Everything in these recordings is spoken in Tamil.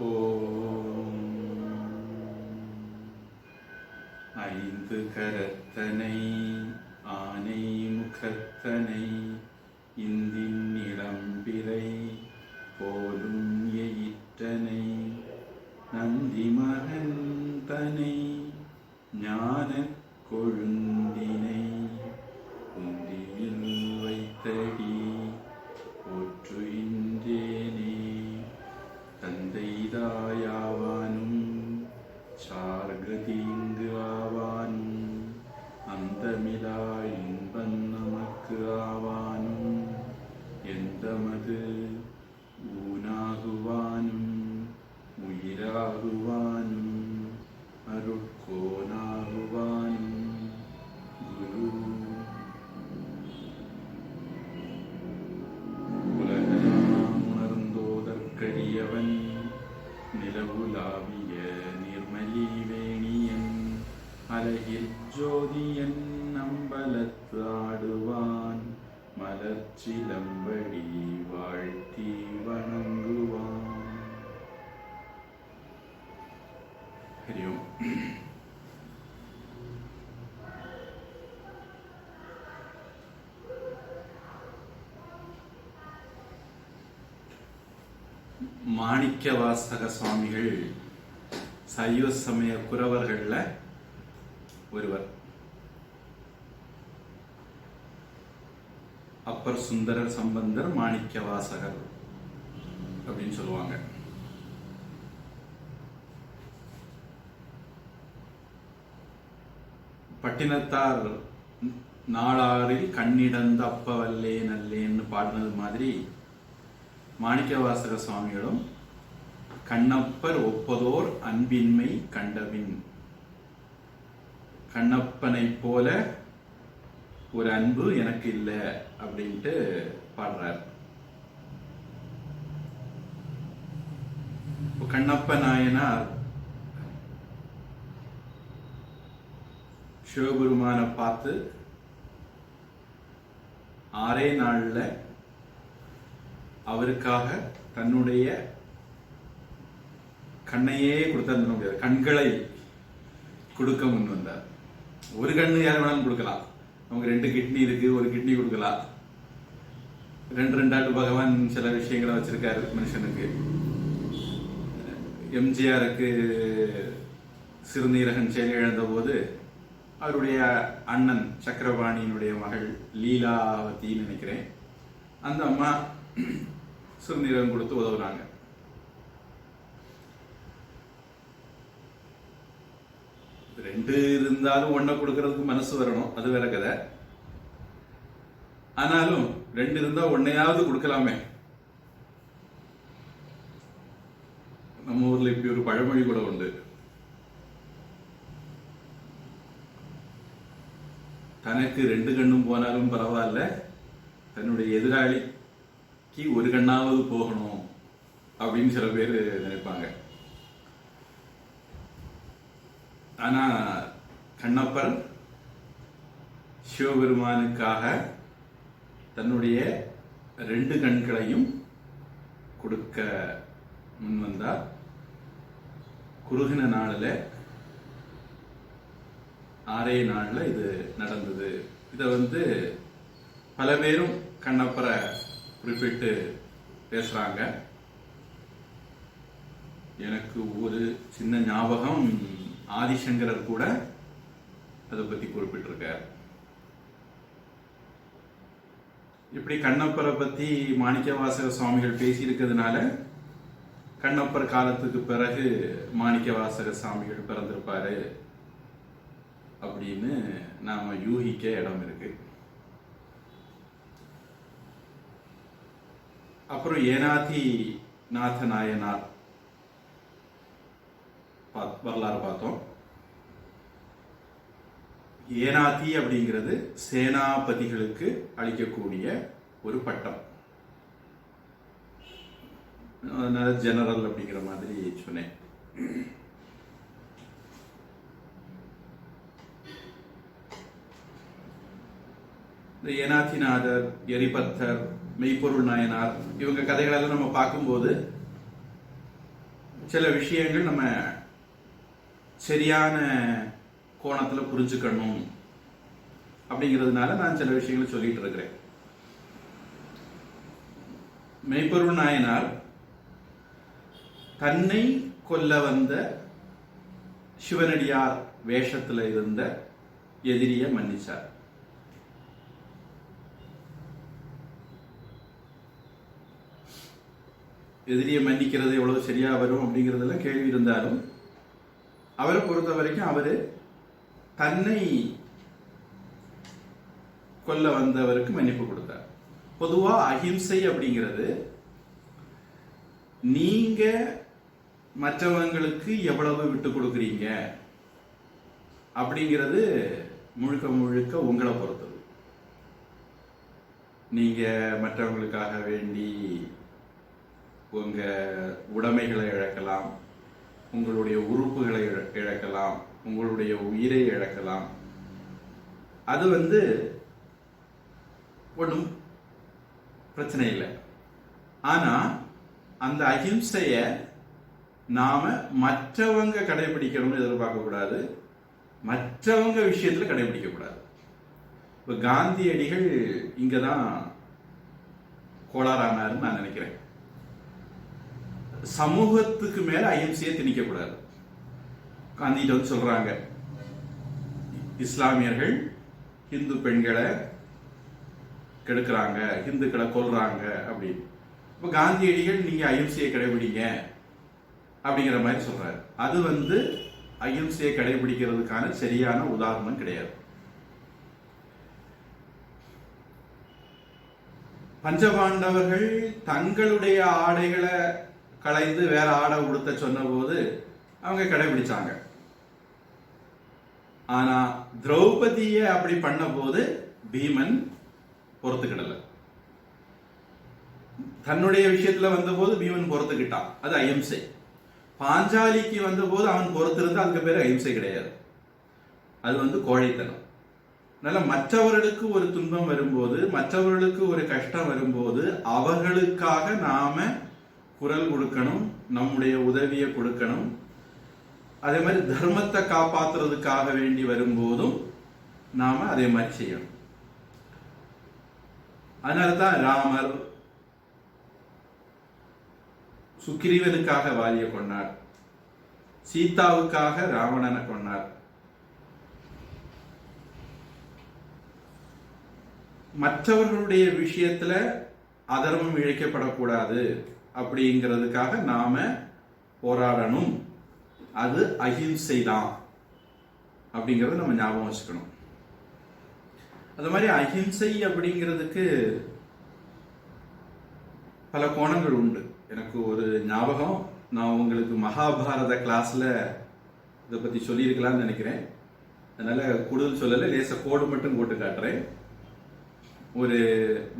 ஓம் ஐந்து கரத்தனை ஆனை முகத்தனை இந்தின் இளம்பிறை போலும் எயிற்றனை நந்தி மகந்தனை ஞான கொழுந்தினை உந்தியில் வைத்தடி போற்றுகின்றேனே. தந்தைதாயாவானும் சார்கதீங்கு ஆவானும் அந்தமிலா இன்பன் நமக்கு ஆவானும் எந்தமது ஊனாகுவானும் உயிராகுவானும் அருட்கோனாகுவானும் குரு. உலகெல்லாம் உணர்ந்தோதற்கரியவன் நிலவுலாவிய நிர்மலி வேணியன் அழகில் ஜோதியன் அம்பலத்து ஆடுவான் மலர்ச்சிலம்படி வாழ்த்தி வணங்குவான். ஹரி ஓம். மாணிக்கவாசக சுவாமிகள் சைவ சமய குரவர்கள்ல ஒருவர். அப்பர் சுந்தரர் சம்பந்தர் மாணிக்கவாசகர் அப்படின்னு சொல்லுவாங்க. பட்டினத்தார் நாளாறில் கண்ணிடந்த அப்பவல்லே நல்லேன்னு பாடினது மாதிரி மாணிக்கவாசக சுவாமிகளும் கண்ணப்பர் ஒப்பதோர் அன்பின்மை கண்டபின், கண்ணப்பனை போல ஒரு அன்பு எனக்கு இல்லை அப்படின்ட்டு பாடுறார். கண்ணப்ப நாயனார் சிவபெருமான பார்த்து 6 நாள்ல அவருக்காக தன்னுடைய கண்ணையே கொடுத்தார், முடியாது கண்களை கொடுக்க முன் வந்தார். ஒரு கண்ணு யார் வேணாலும் கொடுக்கலாம், நமக்கு 2 கிட்னி இருக்கு, ஒரு கிட்னி கொடுக்கலாம். 2 பகவான் சில விஷயங்களை வச்சிருக்காரு மனுஷனுக்கு. எம்ஜிஆருக்கு சிறுநீரகன் செயலிழந்த போது அவருடைய அண்ணன் சக்கரபாணியினுடைய மகள் லீலாவதின்னு நினைக்கிறேன், அந்த அம்மா சிறுநீரகம் கொடுத்து உதவுறாங்க. ரெண்டு இருந்தாலும் ஒன்ன கொடுக்கறதுக்கு மனசு வரணும், அது வேற கதை. ஆனாலும் 2 இருந்தா ஒன்னையாவது கொடுக்கலாமே. நம்ம ஊர்ல இப்படி ஒரு பழமொழி கூட உண்டு, தனக்கு 2 கண்ணும் போனாலும் பரவாயில்ல, தன்னுடைய எதிராளிக்கு ஒரு கண்ணாவது போகணும் அப்படின்னு சில பேர் நினைப்பாங்க. ஆனா கண்ணப்பர் சிவபெருமானுக்காக தன்னுடைய 2 கண்களையும் கொடுக்க முன் வந்தார். குறுகின நாளில் 6 நாள்ல இது நடந்தது. இதை பல பேரும் கண்ணப்பரை குறிப்பிட்டு பேசுறாங்க. எனக்கு ஒரு சின்ன ஞாபகம், ஆதிசங்கரர் கூட அதை பத்தி குறிப்பிட்டிருக்கார். இப்படி கண்ணப்பரை பத்தி மாணிக்கவாசக சுவாமிகள் பேசியிருக்கிறதுனால கண்ணப்பர் காலத்துக்கு பிறகு மாணிக்கவாசக சுவாமிகள் பிறந்திருப்பாரு அப்படின்னு நாம யூகிக்க இடம் இருக்கு. அப்புறம் ஏனாதி நாத நாயனார் வரலாறு பார்த்தோம். ஏனாதி அப்படிங்கிறது சேனாபதிகளுக்கு அளிக்கக்கூடிய ஒரு பட்டம், அதனால ஜெனரல் அப்படிங்கிற மாதிரி சொன்னேன். இந்த ஏனாதிநாதர், எரிபத்தர், மெய்ப்பொருள் நாயனார், இவங்க கதைகளெல்லாம் நம்ம பார்க்கும்போது சில விஷயங்கள் நம்ம சரியான கோணத்துல புரிஞ்சுக்கணும் அப்படிங்கிறதுனால நான் சில விஷயங்களை சொல்லிட்டு இருக்கிறேன். மெய்ப்பொருள் நாயனார் தன்னை கொல்ல வந்த சிவனடியார் வேஷத்துல இருந்த எதிரிய மன்னிச்சார். எதிரியை மன்னிக்கிறது எவ்வளவு சரியா வரும் அப்படிங்கிறதுல கேள்வி இருந்தாலும் அவரை பொறுத்த வரைக்கும் அவரு தன்னை கொல்ல வந்தவருக்கு மன்னிப்பு கொடுத்தார். பொதுவா அஹிம்சை அப்படிங்கிறது நீங்க மற்றவங்களுக்கு எவ்வளவு விட்டு கொடுக்குறீங்க அப்படிங்கிறது முழுக்க முழுக்க உங்களை பொறுத்தது. நீங்க மற்றவங்களுக்காக வேண்டி உங்க உடைமைகளை இழக்கலாம், உங்களுடைய உறுப்புகளை இழக்கலாம், உங்களுடைய உயிரை இழக்கலாம். அது ஒன்றும் பிரச்சனை இல்லை. ஆனா அந்த அஹிம்சைய நாம மற்றவங்க கடைபிடிக்கணும்னு எதிர்பார்க்க கூடாது, மற்றவங்க விஷயத்துல கடைபிடிக்க கூடாது. இப்ப காந்தியடிகள் இங்கதான் கோளாறானாருன்னு நான் நினைக்கிறேன். சமூகத்துக்கு மேல அஹிம்சையை திணிக்க கூடாது. காந்திகிட்ட சொல்றாங்க, இஸ்லாமியர்கள் இந்து பெண்களை கெடுக்கிறாங்க, இந்துக்களை கொல்றாங்க அப்படின்னு. இப்ப காந்தியடிகள் நீங்க அஹிம்சையை கடைபிடிங்க அப்படிங்கிற மாதிரி சொல்றாரு. அது அஹிம்சையை கடைபிடிக்கிறதுக்கான சரியான உதாரணம் கிடையாது. பஞ்சபாண்டவர்கள் தங்களுடைய ஆடைகளை களைந்து வேற ஆடை உடுத்த சொன்ன போது அவங்க கடைபிடிச்சாங்க. ஆனா திரௌபதியை அப்படி பண்ண போது பீமன் பொறுத்துக்கிடல. தன்னுடைய விஷயத்துல வந்த போது பீமன் பொறுத்துக்கிட்டான், அது அஹிம்சை. பாஞ்சாலிக்கு வந்த போது அவன் பொறுத்திருந்தா அதுக்கு பேரு அஹிம்சை கிடையாது, அது கோழைத்தனம். அதனால மற்றவர்களுக்கு ஒரு துன்பம் வரும்போது, மற்றவர்களுக்கு ஒரு கஷ்டம் வரும்போது அவர்களுக்காக நாம குரல் கொடுக்கணும், நம்முடைய உதவியை கொடுக்கணும். அதே மாதிரி தர்மத்தை காப்பாற்றுறதுக்காக வேண்டி வரும்போதும் நாம அதே மாதிரி செய்யணும். அதனாலதான் ராமர் சுக்ரீவனுக்காக வாலிய கொண்டார், சீதாவுக்காக ராவணனை கொண்டார். மற்றவர்களுடைய விஷயத்துல அதர்மம் இழைக்கப்படக்கூடாது அப்படிங்கிறதுக்காக நாம போராடணும். அது அஹிம்சை தான் அப்படிங்கறத நம்ம ஞாபகம் வச்சுக்கணும். அது மாதிரி அஹிம்சை அப்படிங்கிறதுக்கு பல கோணங்கள் உண்டு. எனக்கு ஒரு ஞாபகம், நான் உங்களுக்கு மகாபாரத கிளாஸ்ல இதை பத்தி சொல்லியிருக்கலாம்னு நினைக்கிறேன். அதனால கூடுதல் சொல்லல, லேச கோடு மட்டும் போட்டு காட்டுறேன். ஒரு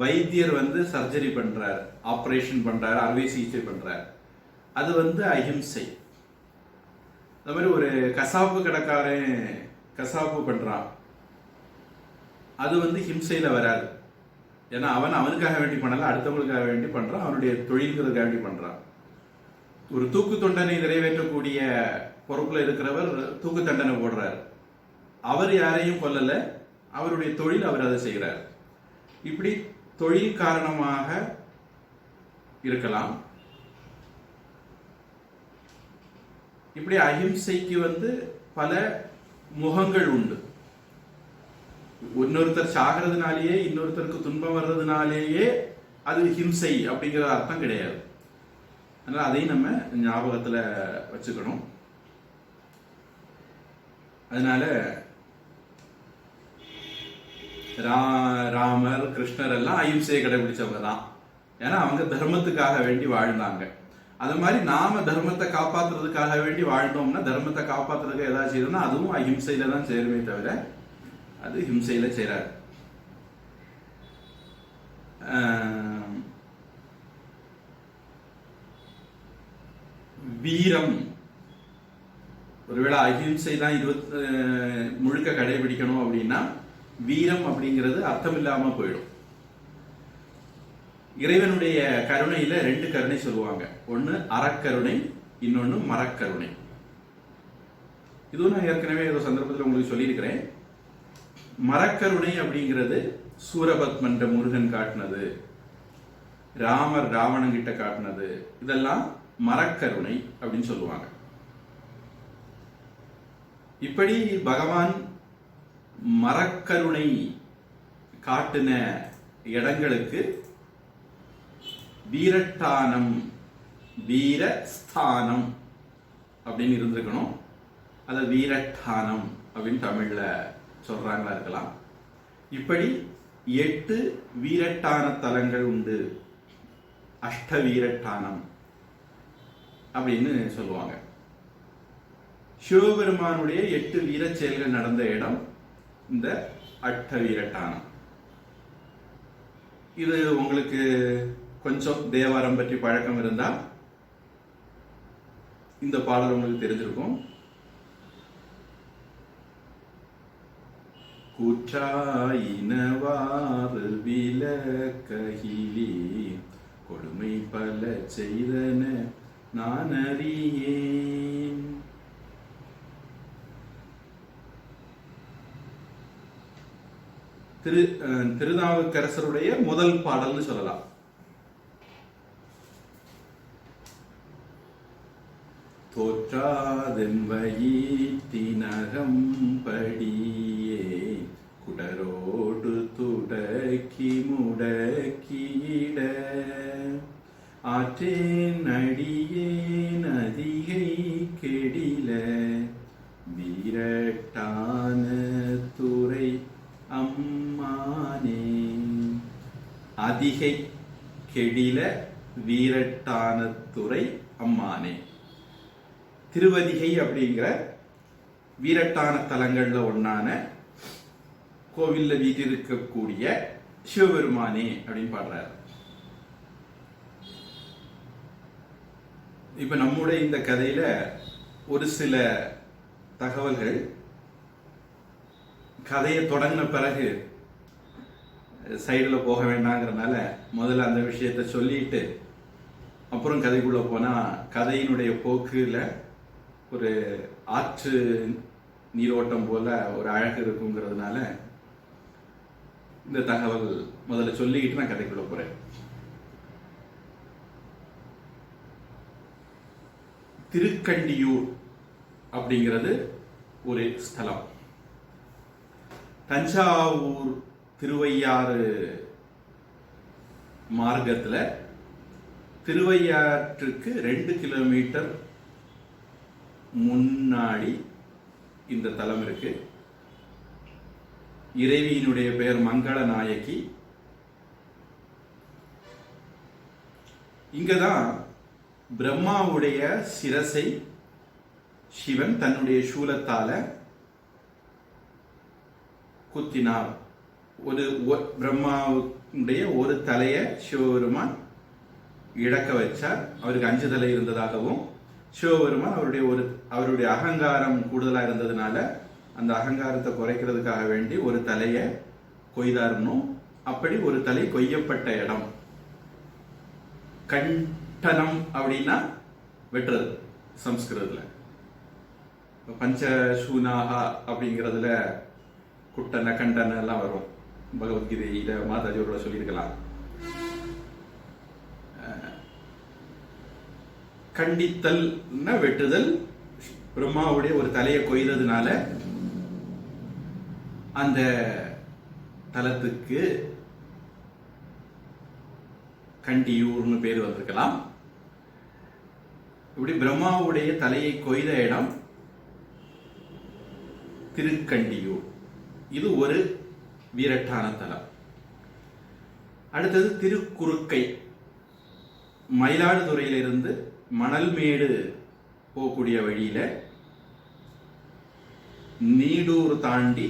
வைத்தியர் சர்ஜரி பண்றார், ஆபரேஷன் பண்றாரு, அறுவை சிகிச்சை பண்றார். அது அஹிம்சை. அது மாதிரி ஒரு கசாப்பு கடைக்காரன் கசாப்பு பண்றான், அது ஹிம்சையில வராது. ஏன்னா அவனுக்காக வேண்டி பண்ணல, அடுத்தவங்களுக்காக வேண்டி பண்றான், அவனுடைய தொழில்களுக்காக வேண்டி பண்றான். ஒரு தூக்கு தண்டனை நிறைவேற்றக்கூடிய பொறுப்புல இருக்கிறவர் தூக்கு தண்டனை போடுறார், அவர் யாரையும் கொல்லல, அவருடைய தொழில் அவர் அதை செய்கிறார். இப்படி தொழில் காரணமாக இருக்கலாம். இப்படி அஹிம்சைக்கு பல முகங்கள் உண்டு. இன்னொருத்தர் சாகிறதுனாலேயே, இன்னொருத்தருக்கு துன்பம் வர்றதுனாலேயே அது ஹிம்சை அப்படிங்கிற அர்த்தம் கிடையாது. அதனால அதையும் நம்ம ஞாபகத்துல வச்சுக்கணும். அதனால ராமர், கிருஷ்ணர் எல்லாம் அஹிம்சையை கடைபிடிச்சவங்க தான். ஏன்னா அவங்க தர்மத்துக்காக வேண்டி வாழ்ந்தாங்க. அது மாதிரி நாம தர்மத்தை காப்பாத்துறதுக்காக வேண்டி வாழ்ந்தோம்னா, தர்மத்தை காப்பாத்துறதுக்கு ஏதாவது செய்யணும்னா அதுவும் அஹிம்சையில தான் சேருமே தவிர அது ஹிம்சையில சேராது. வீரம், ஒருவேளை அஹிம்சை தான் முழுக்க கடைபிடிக்கணும் அப்படின்னா வீரம் அப்படிங்கிறது அர்த்தம் இல்லாம போயிடும். இறைவனுடைய கருணையில ரெண்டு கருணை சொல்லுவாங்க. ஒன்னு அறக்கருணை, இன்னொன்னு மரக்கருணை. இதுவும் நான் ஏற்கனவே ஏதோ சந்தர்ப்பத்தில் உங்களுக்கு சொல்லியிருக்கிறேன். மரக்கருணை அப்படிங்கிறது சூரபத்மன்ற முருகன் காட்டினது, ராமர் ராவணன் கிட்ட காட்டினது, இதெல்லாம் மரக்கருணை அப்படின்னு சொல்லுவாங்க. இப்படி பகவான் மரக்கருணை காட்டின இடங்களுக்கு வீரட்டானம், வீரஸ்தானம் அப்படின்னு இருந்திருக்கணும். அதை வீரட்டானம் அப்படின்னு தமிழ்ல சொல்றாங்களா இருக்கலாம். இப்படி 8 வீரட்டான தலங்கள் உண்டு. அஷ்ட வீரட்டானம் அப்படின்னு சொல்லுவாங்க. சிவபெருமானுடைய 8 வீர செயல்கள் நடந்த இடம் இந்த அஷ்ட வீரட்டானம். இது உங்களுக்கு கொஞ்சம் தேவாரம் பற்றி பழக்கம் இருந்தா இந்த பாடல் உங்களுக்கு தெரிஞ்சிருக்கும். கூற்றாயினவாறு விலக்ககிலி கொடுமை பல செய்தன நான் அறியேன். திருநாவுக்கரசருடைய முதல் பாடல்னு சொல்லலாம். தோற்றாதெம்பயிற்றினகம் படியே குடரோடு துடக்கி முடக்கிட ஆற்றேன் அடியேன் அதிகை கெடில வீரட்டான துறை அம்மானே. அதிகை கெடில வீரட்டான துறை அம்மானே. திருவதிகை அப்படிங்கிற வீரட்டான தலங்கள்ல ஒன்னான கோவில்ல வீட்டிருக்கக்கூடிய சிவபெருமானே அப்படின்னு பாடுறாரு. இப்ப நம்முடைய இந்த கதையில ஒரு சில தகவல்கள் கதையை தொடங்கின பிறகு சைடுல போக வேண்டாங்கிறதுனால முதல்ல அந்த விஷயத்த சொல்லிட்டு அப்புறம் கதைக்குள்ள போனா கதையினுடைய போக்குல ஒரு ஆற்று நீரோட்டம் போல ஒரு அழகு இருக்குங்கிறதுனால இந்த தகவல் முதல்ல சொல்லிக்கிட்டு நான் கதைக்குள்ள போறேன். திருக்கண்டியூர் அப்படிங்கிறது ஒரு ஸ்தலம். தஞ்சாவூர் திருவையாறு மார்க்கத்துல திருவையாற்றுக்கு 2 கிலோமீட்டர் முன்னாடி இந்த தலம் இருக்கு. இறைவியினுடைய பெயர் மங்கள நாயகி. இங்கதான் பிரம்மாவுடைய சிரசை சிவன் தன்னுடைய சூலத்தால குத்தினார். ஒரு பிரம்மாவுடைய ஒரு தலைய சிவபெருமான் இழக்க வச்சார். அவருக்கு 5 தலை இருந்ததாகவும் சிவபெருமான் அவருடைய அகங்காரம் கூடுதலா இருந்ததுனால அந்த அகங்காரத்தை குறைக்கிறதுக்காக வேண்டி ஒரு தலைய கொய்தாரணும். அப்படி ஒரு தலை கொய்யப்பட்ட இடம். கண்டனம் அப்படின்னா வெட்டுறது சம்ஸ்கிருதத்துல. பஞ்சசூனாகா அப்படிங்கிறதுல குட்டன கண்டன எல்லாம் வரும். பகவத்கீதையில மாதாஜியோட சொல்லியிருக்கலாம். கண்டித்தல் வெட்டுதல். பிரம்மாவுடைய ஒரு தலையை கொய்ததுனால அந்த தலத்துக்கு கண்டியூர்னு பேர் வந்திருக்கலாம். இப்படி பிரம்மாவுடைய தலையை கொய்த இடம் திருக்கண்டியூர். இது ஒரு வீரட்டான தலம். அடுத்தது திருக்குறுக்கை. மயிலாடுதுறையிலிருந்து மணல்மேடு போகக்கூடிய வழியில நீடூர் தாண்டி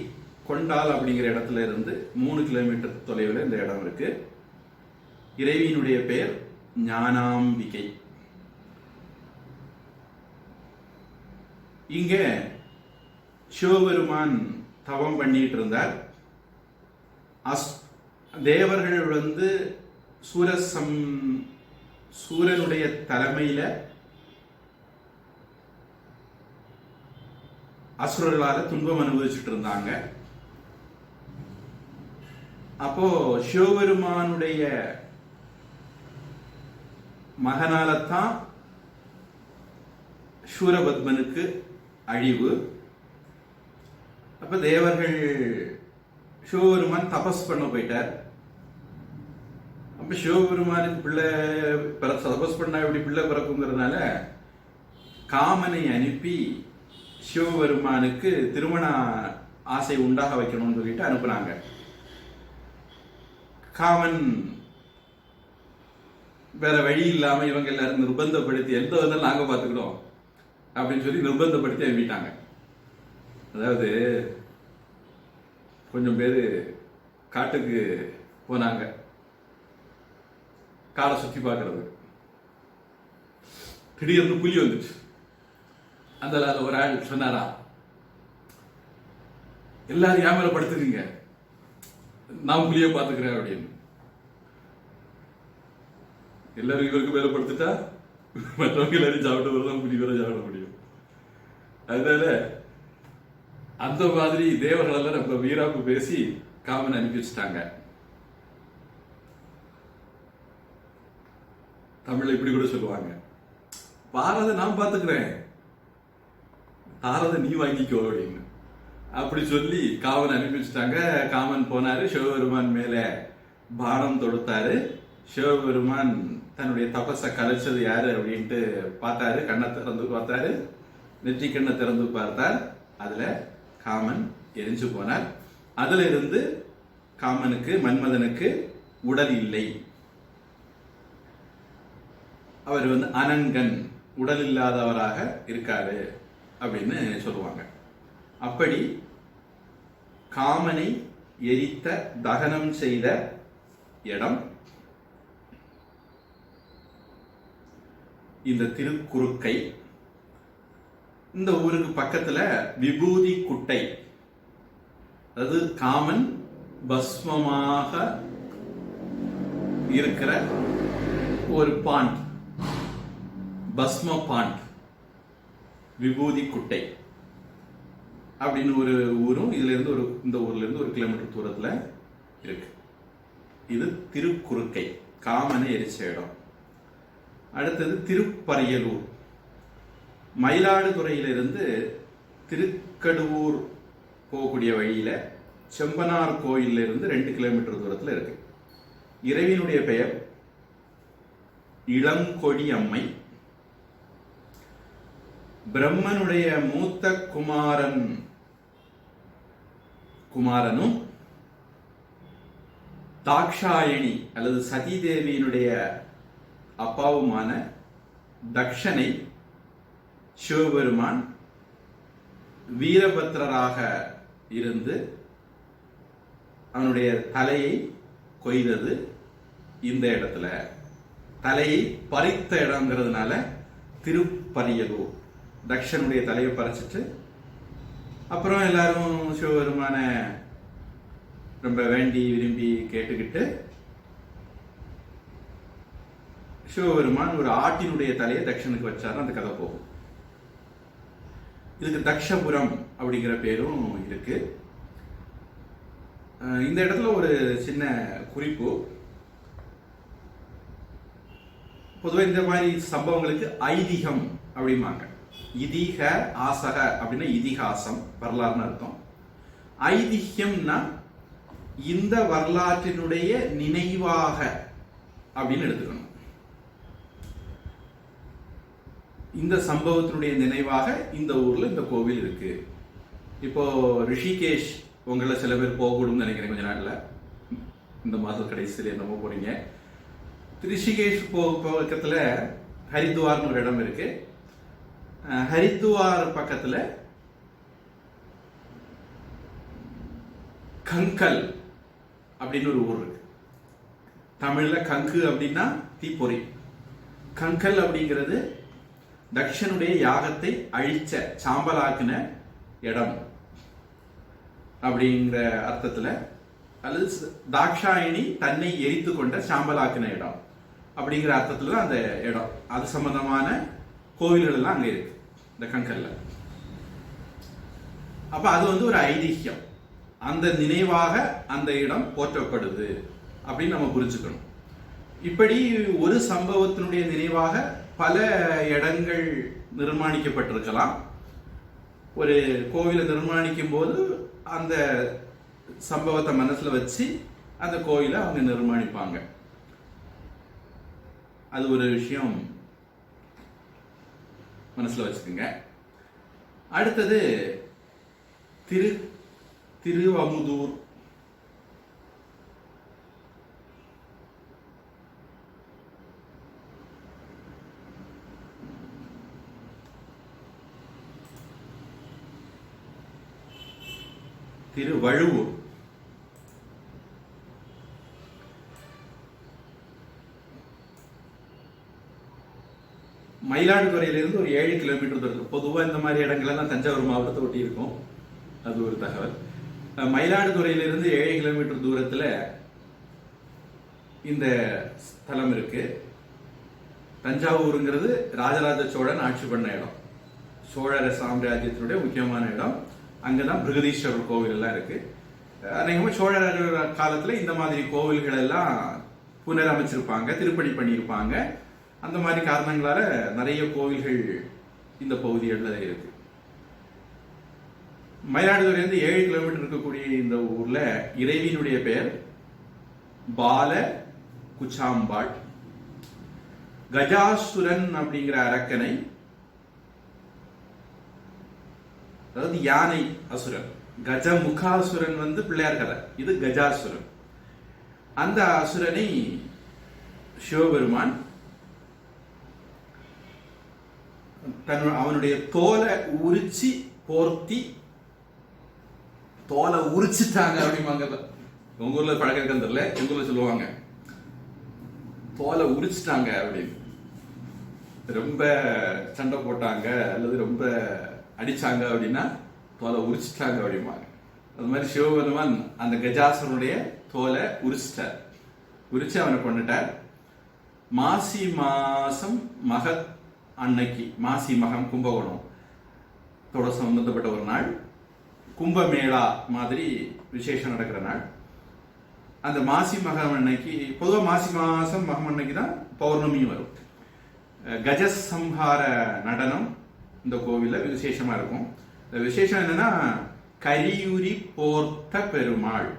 கொண்டால் அப்படிங்கிற இடத்துல இருந்து 3 கிலோமீட்டர் தொலைவில் இந்த இடம் இருக்கு. இறைவியினுடைய பெயர் ஞானாம்பிகை. இங்க சிவபெருமான் தவம் பண்ணிட்டு இருந்தார். தேவர்கள் சூரனுடைய தலைமையில அசுரர்களால துன்பம் அனுபவிச்சுட்டு இருந்தாங்க. அப்போ சிவபெருமானுடைய மகனாலத்தான் சூரபத்மனுக்கு அழிவு. அப்ப தேவர்கள் சிவபெருமான் தபஸ் பண்ண போயிட்டார். அப்ப சிவபெருமானுக்கு பிள்ளை தபஸ் பண்ணா எப்படி பிள்ளை பிறக்குங்கிறதுனால காமனை அனுப்பி சிவபெருமானுக்கு திருமண ஆசை உண்டாக வைக்கணும்னு சொல்லிட்டு அனுப்புனாங்க. காமன் வேற வழி இல்லாம இவங்க எல்லாரும் நிர்பந்தப்படுத்தி எந்த வந்தாலும் நாங்க பாத்துக்கிட்டோம் அப்படின்னு சொல்லி நிர்பந்தப்படுத்தி அனுப்பிட்டாங்க. அதாவது கொஞ்சம் பேரு காட்டுக்கு போனாங்க காலை சுத்தி பார்க்கறது. திடீர்னு புலி வந்துச்சு. அந்த ஒரு ஆள் சொன்னாரா, எல்லாரும் ஏன் மேல படுத்துக்கீங்க, நான் புலிய பாத்துக்கிறேன் அப்படின்னு. எல்லாரும் இவருக்கு மேல படுத்துட்டா மற்றவங்க எல்லாரும் சாப்பிட்டு வரதான் புலி வர சாப்பிட முடியும். அதனால அந்த மாதிரி தேவர்கள் நம்ம வீராப்பு பேசி காமன் அனுப்பி வச்சுட்டாங்க. தமிழ்ல இப்படி கூட சொல்லுவாங்க, பாரத நான் பாத்துக்கிறேன், தாரத நீ வாங்கிக்கோ அப்படின்னு. அப்படி சொல்லி காமன் அனுப்பி வச்சுட்டாங்க. காமன் போனாரு, சிவபெருமான் மேல பானம் தொடுத்தாரு. சிவபெருமான் தன்னுடைய தபஸ கலைச்சது யாரு அப்படின்ட்டு பார்த்தாரு. கண்ணை திறந்து பார்த்தாரு, நெற்றி கண்ணை திறந்து பார்த்தார். அதுல காமன் எரிஞ்சு போனார். அதுல இருந்து காமனுக்கு மன்மதனுக்கு உடல் இல்லை. அவர் அனங்கன், உடல் இல்லாதவராக இருக்காரு அப்படின்னு சொல்லுவாங்க. அப்படி காமனை எரித்த தகனம் செய்த இடம் இந்த திருக்குறுக்கை. இந்த ஊருக்கு பக்கத்துல விபூதி குட்டை, அதாவது காமன் பஸ்மமாக இருக்கிற ஒரு பாண்ட், பஸ்ம பாண்ட், விபூதி குட்டை அப்படின்னு ஒரு ஊரும் இதுல இருந்து இந்த ஊர்ல இருந்து 1 கிலோமீட்டர் தூரத்துல இருக்கு. இது திருக்குறுக்கை, காமனை எரிச்ச இடம். அடுத்தது திருப்பரியலூர். மயிலாடுதுறையிலிருந்து திருக்கடுவூர் போகக்கூடிய வழியில செம்பனார் கோயிலில் இருந்து 2 கிலோமீட்டர் தூரத்தில் இருக்கு. இறைவனுடைய பெயர் இளங்கொடி அம்மை. பிரம்மனுடைய மூத்த குமாரனும் தாக்ஷாயணி அல்லது சதி தேவியினுடைய அப்பாவுமான தக்ஷனை சிவபெருமான் வீரபத்ரராக இருந்து அவனுடைய தலையை கொய்தது இந்த இடத்துல. தலையை பறித்த இடம்ங்கிறதுனால திருப்பரியலூர். தக்ஷனுடைய தலையை பறிச்சிட்டு அப்புறம் எல்லாரும் சிவபெருமான ரொம்ப வேண்டி விரும்பி கேட்டுக்கிட்டு சிவபெருமான் ஒரு ஆட்டினுடைய தலையை தக்ஷனுக்கு வச்சாரு. அந்த கதை போகும். இதுக்கு தக்ஷபுரம் அப்படிங்கிற பேரும் இருக்கு. இந்த இடத்துல ஒரு சின்ன குறிப்பு. பொதுவாக இந்த மாதிரி சம்பவங்களுக்கு ஐதீகம் அப்படிம்பாங்க. இதீக ஆசக அப்படின்னா இதிகாசம், வரலாறுன்னு அர்த்தம். ஐதிஹ்யம்னா இந்த வரலாற்றினுடைய நினைவாக அப்படின்னு எடுத்துக்கணும். இந்த சம்பவத்தினுடைய நினைவாக இந்த ஊர்ல இந்த கோவில் இருக்கு. இப்போ ரிஷிகேஷ் உங்களை சில பேர் போகணும்னு நினைக்கிறேன். கொஞ்ச நாள்ல இந்த மாதம் கடைசியில் என்னமோ போறீங்க. ரிஷிகேஷ் பக்கத்துல ஹரித்வார்னு ஒரு இடம் இருக்கு. ஹரித்வார் பக்கத்துல கங்கல் அப்படின்னு ஒரு ஊர் இருக்கு. தமிழ்ல கங்கு அப்படின்னா தீப்பொறி. கங்கல் அப்படிங்கிறது தக்ஷனுடைய யாகத்தை அழிச்ச சாம்பலாக்கின இடம் அப்படிங்கிற அர்த்தத்துல, அல்லது தாக்ஷாயணி தன்னை எரித்து கொண்ட சாம்பலாக்கின இடம் அப்படிங்கிற அர்த்தத்துல தான் அந்த இடம். அது சம்பந்தமான கோவில்கள் எல்லாம் அங்க இருக்கு இந்த கங்கல்ல. அப்ப அது வந்து ஒரு ஐதிஹ்யம். அந்த நினைவாக அந்த இடம் போற்றப்படுது அப்படின்னு நம்ம புரிஞ்சுக்கணும். இப்படி ஒரு சம்பவத்தினுடைய நினைவாக பல இடங்கள் நிர்மாணிக்கப்பட்டிருக்கலாம். ஒரு கோவிலை நிர்மாணிக்கும் போது அந்த சம்பவத்தை மனசுல வச்சு அந்த கோயிலை அவங்க நிர்மாணிப்பாங்க. அது ஒரு விஷயம் மனசுல வச்சுக்கோங்க. அடுத்தது திருவமுதூர். திருவழுவூர். மயிலாடுதுறையிலிருந்து ஒரு 7 கிலோமீட்டர் தூரம். பொதுவாக இந்த மாதிரி இடங்கள்லாம் தஞ்சாவூர் மாவட்டத்தை ஒட்டி இருக்கும். அது ஒரு தகவல். மயிலாடுதுறையிலிருந்து 7 கிலோமீட்டர் தூரத்துல இந்த ஸ்தலம் இருக்கு. தஞ்சாவூருங்கிறது ராஜராஜ சோழன் ஆட்சி பண்ண இடம். சோழர சாம்ராஜ்யத்தினுடைய முக்கியமான இடம். அங்கதான் பிருகதீஸ்வரர் கோவில் எல்லாம் இருக்கு. அநேகமா சோழர் காலத்துல இந்த மாதிரி கோவில்கள் எல்லாம் புனரமைச்சிருப்பாங்க, திருப்பணி பண்ணியிருப்பாங்க. அந்த மாதிரி காரணங்களால நிறைய கோவில்கள் இந்த பகுதிகளில் இருக்கு. மயிலாடுதுறையிலிருந்து 7 கிலோமீட்டர் இருக்கக்கூடிய இந்த ஊர்ல இறைவியினுடைய பெயர் பால குச்சாம்பாள். கஜாசுரன் அப்படிங்கிற அரக்கனை, அதாவது யானை அசுரன், கஜமுகாசுரன் வந்து பிள்ளையார் கதை, இது கஜாசுரன். அந்த அசுரனை சிவபெருமான் அவனுடைய தோலை உரிச்சி போர்த்தி, தோலை உரிச்சிட்டாங்க அப்படிம்பாங்க. உங்க ஊர்ல பழக்கம் தெரியல, எங்க ஊர்ல சொல்லுவாங்க தோலை உரிச்சிட்டாங்க அப்படின்னு. ரொம்ப சண்டை போட்டாங்க அல்லது ரொம்ப அடிச்சாங்க அப்படின்னா தோலை உரிச்சிட்டாங்க அப்படிம்பாங்க. அது மாதிரி சிவபெருமான் அந்த கஜாசுரனுடைய தோலை உரிச்சிட்டார். உரிச்சு அவனை கொண்டுட்டார். மாசி மாசம் மக அன்னைக்கு, மாசி மகம் கும்பகோணம் தோட சம்பந்தப்பட்ட ஒரு நாள், கும்பமேளா மாதிரி விசேஷம் நடக்கிற நாள். அந்த மாசி மகம் அன்னைக்கு, பொதுவாக மாசி மாசம் மகம் அன்னைக்கு தான் பௌர்ணமியும் வரும். கஜசம்ஹார நடனம் இந்த கோவில்ல விசேஷமா இருக்கும். இந்த விசேஷம் என்னன்னா, கரியுரி போர்த்த பெருமாள்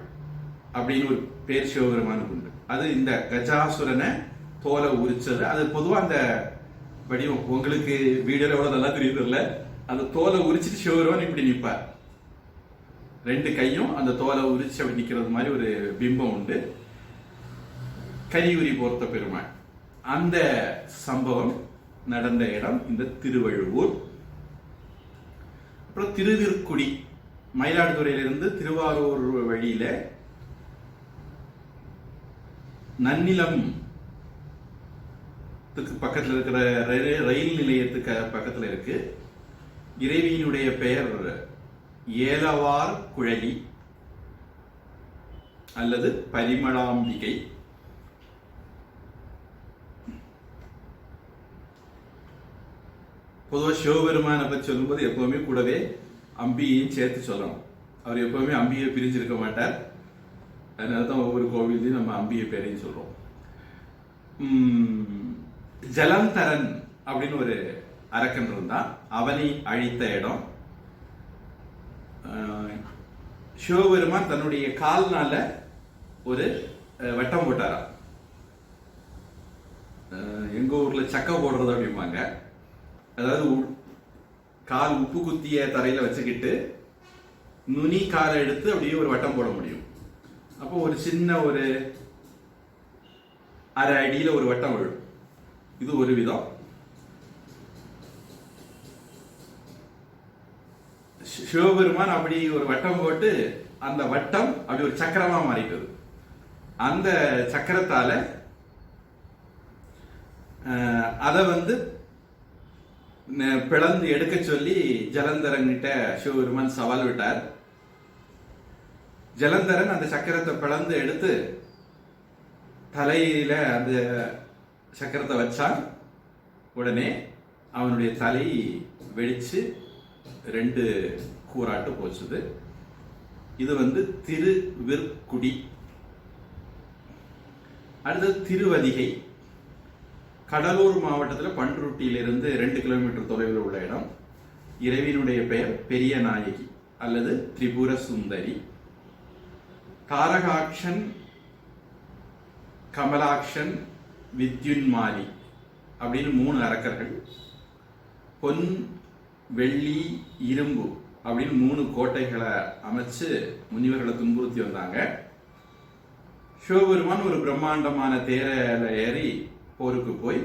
அப்படின்னு ஒரு பேர் சிவபெருமானுக்கு உண்டு. அது இந்த கஜாசுரனை தோலை உரிச்சது. அது பொதுவாக அந்த வடிவம் உங்களுக்கு வீடியோல எவ்வளவு நல்லா தெரியுதுல்ல, அந்த தோலை உரிச்சிட்டு சிவபெருமான் இப்படி நிற்பார். 2 கையும் அந்த தோலை உரிச்சு அப்படி நிக்கிறது மாதிரி ஒரு பிம்பம் உண்டு. கரியுரி போர்த்த பெருமாள். அந்த சம்பவம் நடந்த இடம் இந்த திருவழுவூர். அப்புறம் திருவிற்குடி, மயிலாடுதுறையிலிருந்து திருவாரூர் வழியில நன்னிலம் பக்கத்தில் இருக்கிற ரயில் நிலையத்துக்கு பக்கத்தில் இருக்கு. இறைவியினுடைய பெயர் ஏலவார் குழலி அல்லது பரிமளாம்பிகை. பொதுவாக சிவபெருமானை பற்றி சொல்லும்போது எப்பவுமே கூடவே அம்பியையும் சேர்த்து சொல்லணும். அவர் எப்பவுமே அம்பியை பிரிஞ்சிருக்க மாட்டார். அதனாலதான் ஒவ்வொரு கோவிலையும் நம்ம அம்பியை பேரையும் சொல்றோம். ஜலந்தரன் அப்படின்னு ஒரு அரக்கன் இருந்தான். அவனை அழித்த இடம். சிவபெருமான் தன்னுடைய கால்னால ஒரு வட்டம் போட்டாரா. எங்க ஊர்ல சக்க போடுறது அப்படிம்பாங்க. அதாவது கால் உப்பு குத்திய தரையில வச்சுக்கிட்டு நுனி காலை எடுத்து அப்படியே ஒரு வட்டம் போட முடியும். அப்போ ஒரு சின்ன ஒரு அரை அடியில ஒரு வட்டம் விழும். இது ஒரு விதம். சிவபெருமான் அப்படி ஒரு வட்டம் போட்டு அந்த வட்டம் அப்படி ஒரு சக்கரமா மாறிட்டது. அந்த சக்கரத்தால அதை வந்து பிளந்து எடுக்க சொல்லி ஜலந்தரன் கிட்ட சிவபெருமான் சவால் விட்டார். ஜலந்தரன் அந்த சக்கரத்தை பிளந்து எடுத்து தலையில அந்த சக்கரத்தை வச்சான். உடனே அவனுடைய தலை வெடிச்சு 2 கூறாட்டு போச்சுது. இது வந்து திருவிற்குடி. அடுத்தது திருவதிகை. கடலூர் மாவட்டத்தில் பண்ருட்டியிலிருந்து 2 கிலோமீட்டர் தொலைவில் உள்ள இடம். இறைவியினுடைய பெயர் பெரிய நாயகி அல்லது திரிபுர சுந்தரி. தாரகாட்சன், கமலாட்சன், வித்யுன்மாலி அப்படின்னு 3 அரக்கர்கள். பொன், வெள்ளி, இரும்பு அப்படின்னு 3 கோட்டைகளை அமைச்சு முனிவர்களை துன்புறுத்தி வந்தாங்க. சிவபெருமான் ஒரு பிரம்மாண்டமான தேரில் ஏறி போருக்கு போய்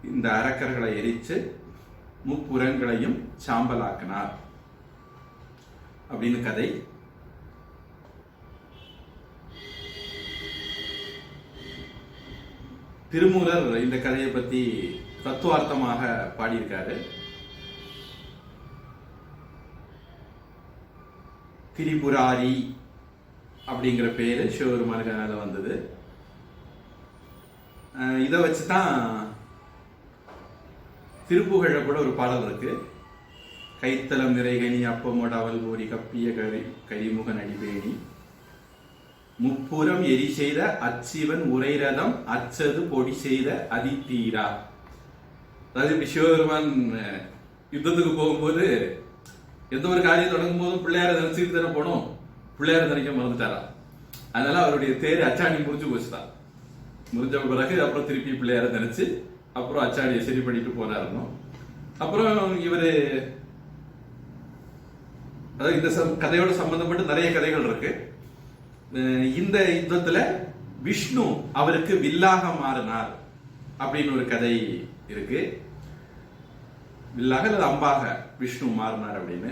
இந்த அரக்கர்களை எரிச்சு முப்புறங்களையும் சாம்பலாக்கினார் அப்படின்னு கதை. திருமூலர் இந்த கதையை பத்தி தத்துவார்த்தமாக பாடியிருக்காரு. திரிபுராரி அப்படிங்கிற பேரு சிவபெருமானுக்கு அதனால வந்தது. இதை வச்சுதான் திருப்புகழ கூட ஒரு பாடல் இருக்கு. கைத்தலம் நிறைகனி அப்பமோட அவல் ஊரி கப்பிய கரிமுகன் அடிபேணி முப்புறம் எரி செய்த அச்சிவன் உரைரதம் அச்சது பொடி செய்த அதித்தீரா. அதாவது இப்படி சிவபெருமான் யுத்தத்துக்கு போகும்போது எந்த ஒரு காரியம் தொடங்கும் போதும் பிள்ளையார நினைச்சுட்டு தானே போனோம். பிள்ளையார நினைக்க மறந்துட்டாரா. அதனால அவருடைய தேர் அச்சாணி முறிஞ்சு போச்சுதான். முறிஞ்ச பிறகு அப்புறம் திருப்பி பிள்ளையார நினைச்சு அப்புறம் அச்சாணியை சரி பண்ணிட்டு போனாருன்னு. அப்புறம் இவரு அதாவது இந்த கதையோட சம்பந்தப்பட்டு நிறைய கதைகள் இருக்கு. இந்த யுத்தத்துல விஷ்ணு அவருக்கு வில்லாக மாறினார் அப்படின்னு ஒரு கதை இருக்கு. வில்லாக அல்லது அம்பாக விஷ்ணு மாறினார் அப்படின்னு.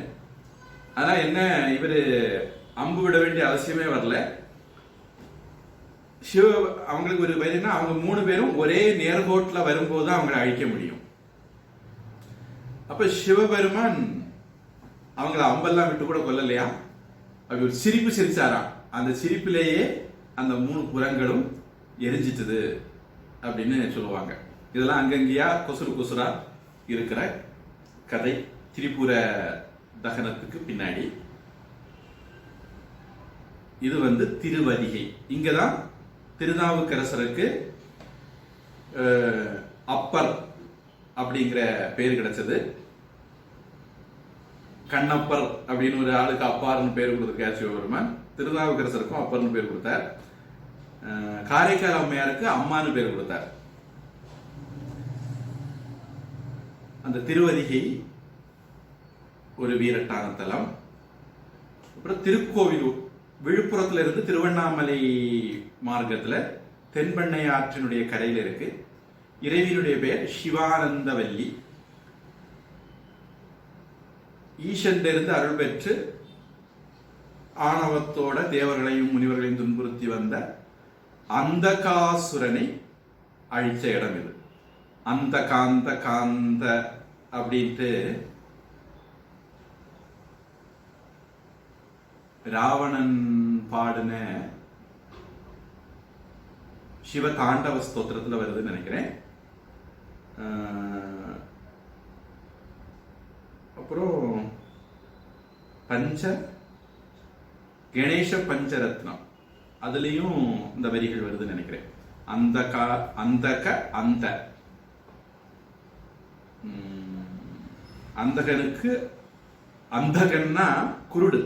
ஆனா என்ன, இவரு அம்பு விட வேண்டிய அவசியமே வரல. சிவ அவங்களுக்கு ஒரு பேருன்னா அவங்க 3 பேரும் ஒரே நேர்கோட்டுல வரும்போது அவங்களை அழிக்க முடியும். அப்ப சிவபெருமான் அவங்கள அம்பெல்லாம் விட்டு கூட கொல்லலையா. அப்படி ஒரு சிரிப்பு சிரிச்சாராம். அந்த சிரிப்பிலேயே அந்த 3 புறங்களும் எரிஞ்சிட்டது அப்படின்னு சொல்லுவாங்க. இதெல்லாம் அங்கங்கேயா குசுரா இருக்கிற கதை. திரிபுர தகனத்துக்கு பின்னாடி இது வந்து திருவதிகை. இங்கதான் திருநாவுக்கரசருக்கு அப்பர் அப்படிங்கிற பேர் கிடைச்சது. கண்ணப்பர் அப்படின்னு ஒரு ஆளுக்கு அப்பார்னு பேர் கொடுத்திருக்கார் சிவபெருமான். திருநாவுக்கரசருக்கும் அப்பர்னு பேர் கொடுத்தார். காரைக்கால் அம்மையாருக்கு அம்மானு பேர் கொடுத்தார். அந்த திருவதிகை ஒரு வீரட்டான தலம். அப்புறம் திருக்கோவிலூர் விழுப்புரத்துல இருந்து திருவண்ணாமலை மார்க்கத்துல தென்பெண்ணை ஆற்றினுடைய கரையில் இருக்கு. இறைவியினுடைய பெயர் சிவானந்தவல்லி. ஈசன் இருந்து அருள் பெற்று ஆணவத்தோட தேவர்களையும் முனிவர்களையும் துன்புறுத்தி வந்த அந்தகாசுரனை அழிச்ச இடம் இது. அந்த காந்த காந்த அப்படின்ட்டு ராவணன் பாடின சிவ தாண்டவ ஸ்தோத்திரத்துல வருதுன்னு நினைக்கிறேன். அப்புறம் கணேச பஞ்சரத்னம் அதுலயும் இந்த வரிகள் வருதுன்னு நினைக்கிறேன். அந்தகனுக்கு அந்தகன்னா குருடு,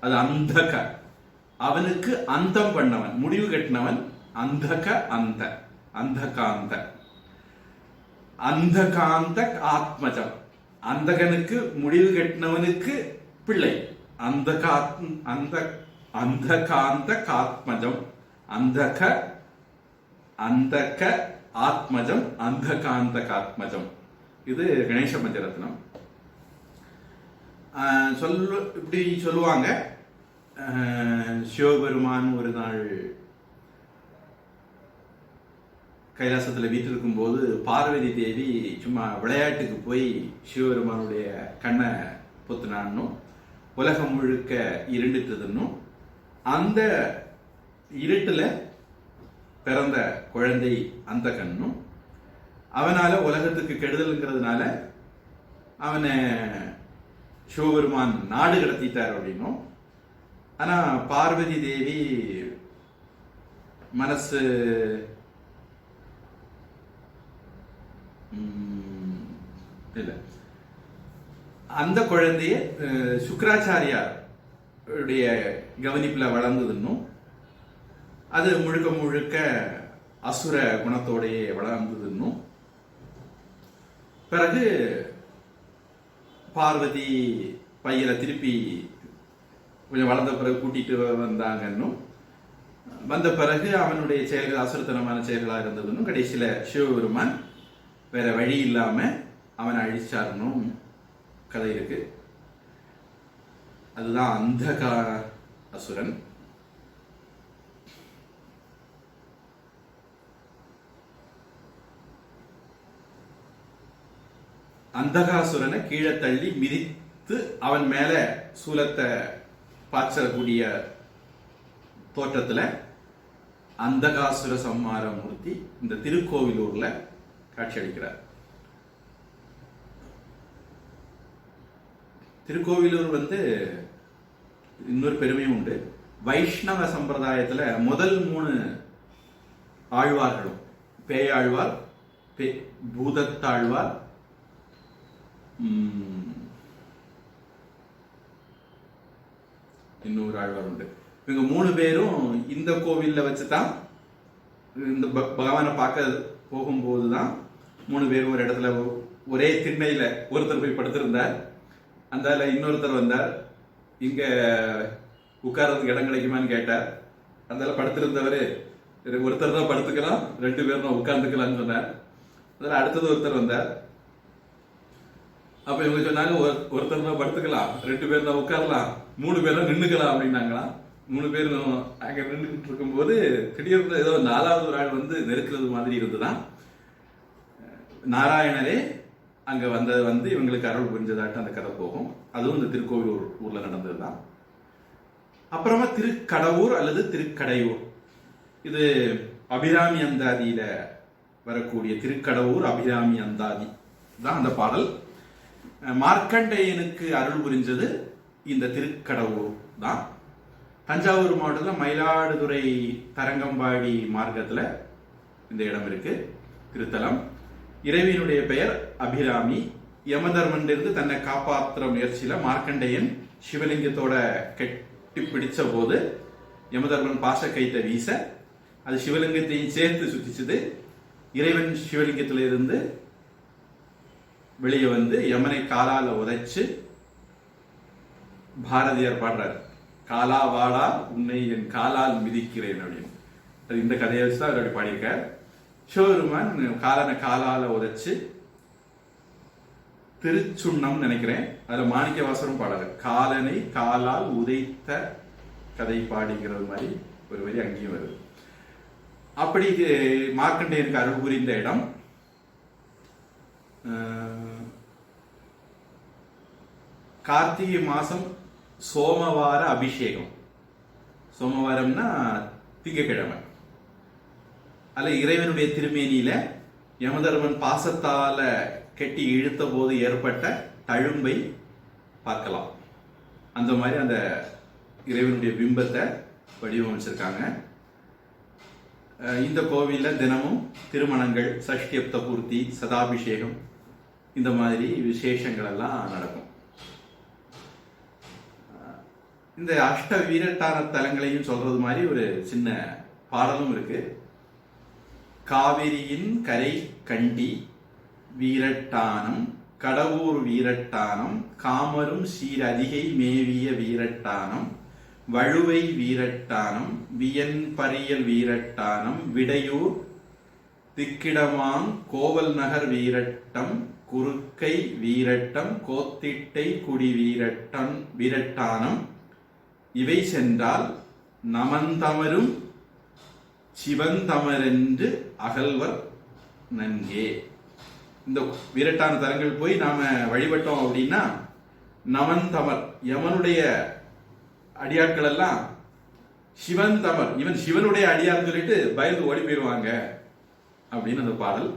அது அந்தக. அவனுக்கு அந்தம் பண்ணவன், முடிவு கட்டினவன். அந்தக அந்த அந்தகாந்த அந்தகாந்த ஆத்மஜம். அந்தகனுக்கு முடிவு கட்டினவனுக்கு பிள்ளை. அந்தகாந்த காத்மஜம். அந்தக ஆத்மஜம் அந்தகாந்த காத்மஜம். இது கணேச பஞ்சரத்னம். இப்படி சொல்லுவாங்க. சிவபெருமான் ஒரு நாள் கைலாசத்துல வீட்டிருக்கும் போது பார்வதி தேவி சும்மா விளையாட்டுக்கு போய் சிவபெருமானுடைய கண்ணை பொத்துனான்னும் உலகம் முழுக்க இருண்டுட்டதுன்னும் அந்த இருட்டுல பிறந்த குழந்தை அந்த கண்ணும் அவனால உலகத்துக்கு கெடுதல்ங்கிறதுனால அவனை சிவபெருமான் நாடு கடத்திட்டார் அப்படின்னும், ஆனா பார்வதி தேவி மனசு இல்ல, அந்த குழந்தைய சுக்கராச்சாரியார் கவனிப்புல வளர்ந்ததுன்னும், அது முழுக்க முழுக்க அசுர குணத்தோடையே வளர்ந்ததுன்னும், பிறகு பார்வதி பையனை திருப்பி கொஞ்சம் வளர்ந்த பிறகு கூட்டிட்டு வந்தாங்கன்னும், வந்த பிறகு அவனுடைய செயல்கள் அசுரத்தனமான செயல்களா இருந்ததுன்னும், கடைசியில சிவபெருமான் வேற வழி இல்லாம அவனை அழிச்சாருன்னும் கதை இருக்கு. அதுதான் அந்தக அசுரன். அந்தகாசுரனை கீழே தள்ளி மிதித்து அவன் மேல சூலத்தை பாய்ச்சக்கூடிய தோற்றத்துல அந்தகாசுர சம்மார மூர்த்தி இந்த திருக்கோவிலூர்ல காட்சியளிக்கிறார். திருக்கோவிலூர் இன்னொரு பெருமையும் உண்டு. வைஷ்ணவ சம்பிரதாயத்துல முதல் 3 ஆழ்வார்களும், பேயாழ்வார், பூதத்தாழ்வார், இன்னொரு ஆழ்வார் உண்டு. இவங்க 3 பேரும் இந்த கோவில்ல வச்சுதான், இந்த பகவானை பார்க்க போகும்போதுதான் 3 பேரும் ஒரு இடத்துல ஒரே திண்ணையில ஒருத்தர் போய் படுத்திருந்தார். அந்த இன்னொருத்தர் வந்தார், இங்க உட்கார்றதுக்கு இடம் கிடைக்குமான்னு கேட்டார். அந்த படுத்திருந்தவர், ஒருத்தர் தான் படுத்துக்கலாம், 2 பேரும் தான் உட்கார்ந்துக்கலாம்னு சொன்னார். அதில் அடுத்தது ஒருத்தர் வந்தார். அப்ப இவங்க சொன்னாங்க, ஒருத்தர் தான் படுத்துக்கலாம், 2 பேர் தான் உட்காரலாம், 3 பேரும் நின்னுக்கலாம் அப்படின்னாங்களாம். 3 பேரும் அங்க நின்றுகிட்டு இருக்கும்போது திடீர்னு ஏதோ 4வது ஒரு ஆள் நெருக்கிறது மாதிரி இருந்துதான். நாராயணரே அங்க இவங்களுக்கு அருள் புரிஞ்சதாட்டு அந்த கதை போகும். அதுவும் இந்த திருக்கோவில் ஊர்ல நடந்ததுதான். அப்புறமா திருக்கடவுர் அல்லது திருக்கடையூர், இது அபிராமி அந்தாதியில வரக்கூடிய திருக்கடவுர் அபிராமி அந்தாதி தான் அந்த பாடல். மார்க்கண்டேயனுக்கு அருள் புரிஞ்சது இந்த திருக்கடவுர் தான். தஞ்சாவூர் மாவட்டத்தில் மயிலாடுதுறை தரங்கம்பாடி மார்க்கத்துல இந்த இடம் இருக்கு, திருத்தலம். இறைவியினுடைய பெயர் அபிராமி. யமதர்மனிலிருந்து தன்னை காப்பாற்றுற முயற்சியில மார்க்கண்டேயன் சிவலிங்கத்தோட கட்டி பிடிச்ச போது யமதர்மன் பாசக்கயிற்றை வீச அது சிவலிங்கத்தையும் சேர்த்து சுத்திச்சது. இறைவன் சிவலிங்கத்திலிருந்து வெளியே யமனை காலால உதைச்சு, பாரதியார் பாடுறார், காலா வாடா உன்னை என் காலால் மிதிக்கிறேன் அப்படின்னு. இந்த கதையை வச்சுதான் அவர் அப்படி பாடியிருக்கார். சிவபெருமான் காலனை காலால உதைச்சு திருச்சுண்ணம் நினைக்கிறேன், அதுல மாணிக்க வாசரும் பாடல், காலனை காலால் உதைத்த கதை பாடிங்கிறது மாதிரி ஒரு வரி அங்கேயும் வருது. அப்படி மார்க்கண்டேயனுக்கு அருள் புரிந்த இடம். கார்த்திகை மாசம் சோமவார அபிஷேகம். சோமவாரம்னா திங்கக்கிழமை. அல்ல இறைவனுடைய திருமேனியில யமதர்மன் பாசத்தால கெட்டி இழுத்த போது ஏற்பட்ட தழும்பை பார்க்கலாம். அந்த மாதிரி அந்த இறைவனுடைய பிம்பத்தை வடிவமைச்சிருக்காங்க. இந்த கோவில்ல தினமும் திருமணங்கள், சஷ்டியப்த பூர்த்தி, சதாபிஷேகம், இந்த மாதிரி விசேஷங்கள் எல்லாம் நடக்கும். இந்த அஷ்ட வீரட்டான தலங்களையும் சொல்றது மாதிரி ஒரு சின்ன பாடலும் இருக்கு. காவிரியின் கரை கண்டி வீரட்டானம், கடவுர் வீரட்டானம், காமரும் சீரதிகை மேவிய வீரட்டானம், வழுவை வீரட்டானம், வியன் பரியல் வீரட்டானம், விடையூர் திக்கிடமாங் கோவல் நகர் வீரட்டம், குறுக்கை வீரட்டம், கோத்திட்டை குடி வீரட்டானம், இவை சென்றால் நமந்தமரும் சிவந்தமரென்று அகல்வர் நன்கே. இந்த வீரட்டான தலங்கள் போய் நாம வழிபட்டோம் அப்படின்னா நமந்தமர், யமனுடைய அடியாட்கள் எல்லாம் சிவன் தமர், இவன் சிவனுடைய அடியார் சொல்லிட்டு பயந்து ஓடி போயிடுவாங்க அப்படின்னு அந்த பாடல்.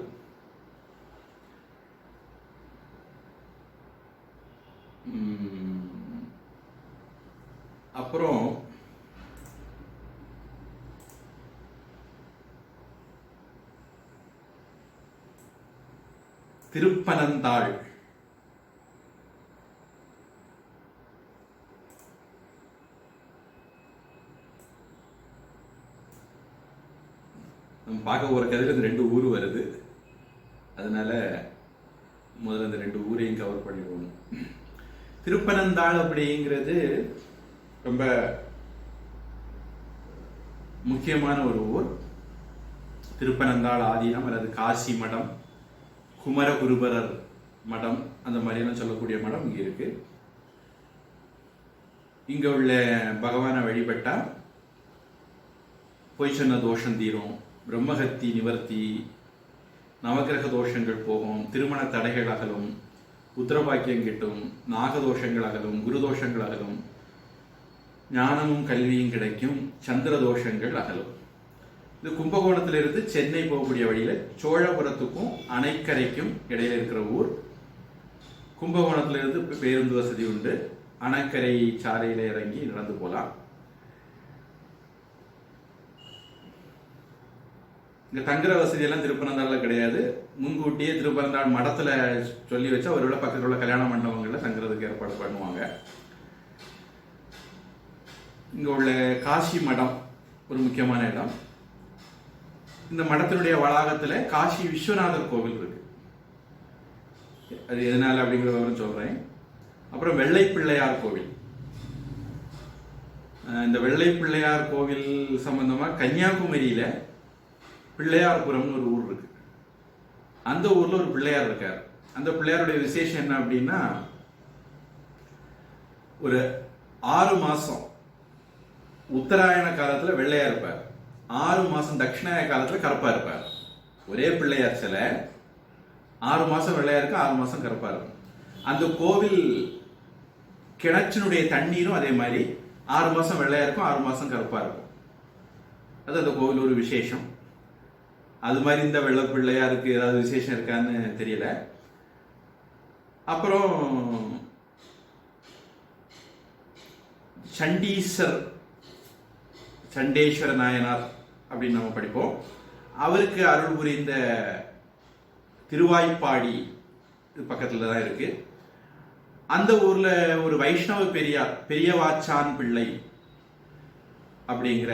அப்புறம் திருப்பனந்தாள், நம்ம பார்க்க போற கதையில இந்த 2 ஊர் வருது, அதனால முதல்ல இந்த 2 ஊரையும் கவர் பண்ணிடுவோம். திருப்பனந்தாள் அப்படிங்கிறது ரொம்ப முக்கியமான ஒரு ஊர். திருப்பனந்தாள் ஆதீனம் அல்லது காசி மடம், குமரகுருபரர் மடம், அந்த மாதிரிலாம் சொல்லக்கூடிய மடம் இங்க இருக்கு. இங்க உள்ள பகவானை வழிபட்டா பொய் சொன்ன தோஷம் தீரும், பிரம்மஹத்தி நிவர்த்தி, நவகிரக தோஷங்கள் போகும், திருமண தடைகள் அகலும், உத்தரபாக்கியம் கிட்டும், நாகதோஷங்கள் அகலும், குருதோஷங்கள் அகலும், ஞானமும் கல்வியும் கிடைக்கும், சந்திர தோஷங்கள் அகலும். இது கும்பகோணத்திலிருந்து சென்னை போகக்கூடிய வழியில சோழபுரத்துக்கும் அணைக்கரைக்கும் இடையில இருக்கிற ஊர். கும்பகோணத்திலிருந்து பேருந்து வசதி உண்டு, அணைக்கரை சாலையில இறங்கி நடந்து போலாம். இங்க தங்குற வசதி எல்லாம் திருப்பனந்தாள்ல கிடையாது. முன்கூட்டியே திருப்பனந்தாள் மடத்துல சொல்லி வச்சா ஒருவேளை பக்கத்தில் உள்ள கல்யாண மண்டபங்கள்ல தங்குறதுக்கு ஏற்பாடு பண்ணுவாங்க. இங்க உள்ள காசி மடம் ஒரு முக்கியமான இடம். இந்த மடத்தினுடைய வளாகத்துல காசி விஸ்வநாதர் கோவில் இருக்கு. அது எதனால அப்படிங்கிற விவரம் சொல்றேன். அப்புறம் வெள்ளை பிள்ளையார் கோவில். இந்த வெள்ளை பிள்ளையார் கோவில் சம்பந்தமா கன்னியாகுமரியில பிள்ளையார்புரம்னு ஒரு ஊர் இருக்கு. அந்த ஊர்ல ஒரு பிள்ளையார் இருக்கார். அந்த பிள்ளையாருடைய விசேஷம் என்ன அப்படின்னா, ஒரு 6 மாசம் உத்தராயண காலத்துல வெள்ளையா இருப்பார், 6 மாசம் தட்சிணாய காலத்துல கருப்பா இருப்பார். ஒரே பிள்ளையார் சிலை 6 மாசம் வெள்ளையா இருக்கும், 6 மாசம் கருப்பா இருக்கும். அந்த கோவில் கிணற்றினுடைய தண்ணீரும் அதே மாதிரி 6 மாசம் வெள்ளையா இருக்கும், 6 மாசம் கருப்பா இருக்கும். அது அந்த கோவில் ஒரு விசேஷம். அது மாதிரி இந்த வெள்ளை பிள்ளையாருக்கு ஏதாவது விசேஷம் இருக்கான்னு தெரியல. அப்புறம் சண்டேஸ்வர நாயனார் அப்படின்னு நம்ம படிப்போம். அவருக்கு அருள் புரிந்த திருவாய்ப்பாடி பக்கத்துல தான் இருக்கு. அந்த ஊர்ல ஒரு வைஷ்ணவ பெரியார், பெரியவாச்சான் பிள்ளை அப்படிங்கிற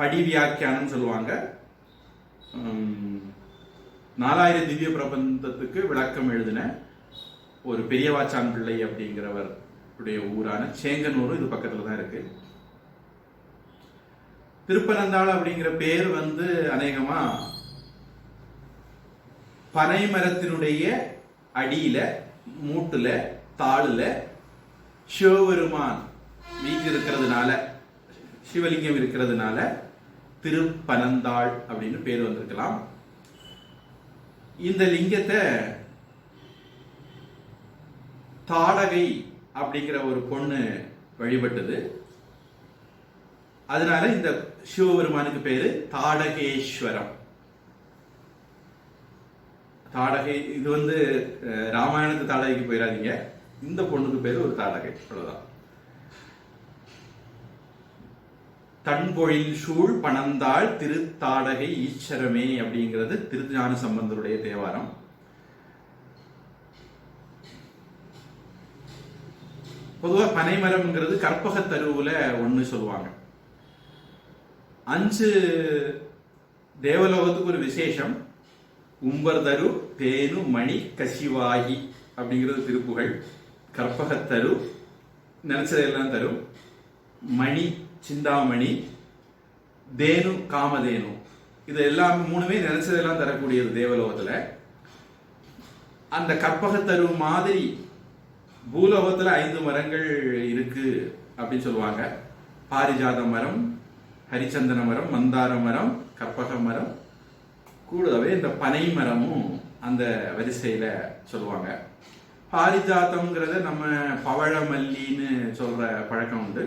படி வியாக்கியானம் சொல்லுவாங்க, 4000 திவ்ய பிரபந்தத்துக்கு விளக்கம் எழுதின ஒரு பெரியவாச்சான் பிள்ளை அப்படிங்கிறவர் ஊரான சேங்கனூர் இது பக்கத்துல தான் இருக்கு. திருப்பனந்தாள் அப்படிங்கிற பேர் அநேகமா பனை மரத்தினுடைய அடியில மூட்டுல தாளுல சிவபெருமான் வீட்டு இருக்கிறதுனால, சிவலிங்கம் இருக்கிறதுனால திருப்பனந்தாள் அப்படின்னு பேர் வந்திருக்கலாம். இந்த லிங்கத்தை தாடகை அப்படிங்கிற ஒரு பொண்ணு வழிபட்டது. அதனால இந்த சிவபெருமானுக்கு பேரு தாடகேஸ்வரம். தாடகை இது ராமாயணத்து தாடகைக்கு போயிடாதீங்க, இந்த பொண்ணுக்கு பேரு ஒரு தாடகை, அவ்வளவுதான். தன்பொழில் சூழ் பனந்தாள் திருத்தாடகை ஈஸ்வரமே அப்படிங்கிறது திருஞான சம்பந்தருடைய தேவாரம். பொதுவா பனைமரம்ங்கிறது கற்பகத்தருவுல ஒண்ணு சொல்லுவாங்க. 5 தேவலோகத்துக்கு ஒரு விசேஷம். உம்பர்தரு தேனு மணி கசிவாகி அப்படிங்கிறது திருப்புகழ். கற்பகத்தரு நினைச்சதெல்லாம் தரும், மணி சிந்தாமணி, தேனு காமதேனு, இது எல்லாம் 3மே நினைச்சதெல்லாம் தரக்கூடியது தேவலோகத்துல. அந்த கற்பகத்தரு மாதிரி பூலோகத்துல 5 மரங்கள் இருக்கு அப்படின்னு சொல்லுவாங்க. பாரிஜாத மரம், ஹரிச்சந்தன மரம், மந்தார மரம், கற்பக மரம், கூடவே இந்த பனை மரமும் அந்த வரிசையில சொல்லுவாங்க. பாரிஜாத்தம்ங்கிறத நம்ம பவழமல்லின்னு சொல்ற பழக்கம் உண்டு.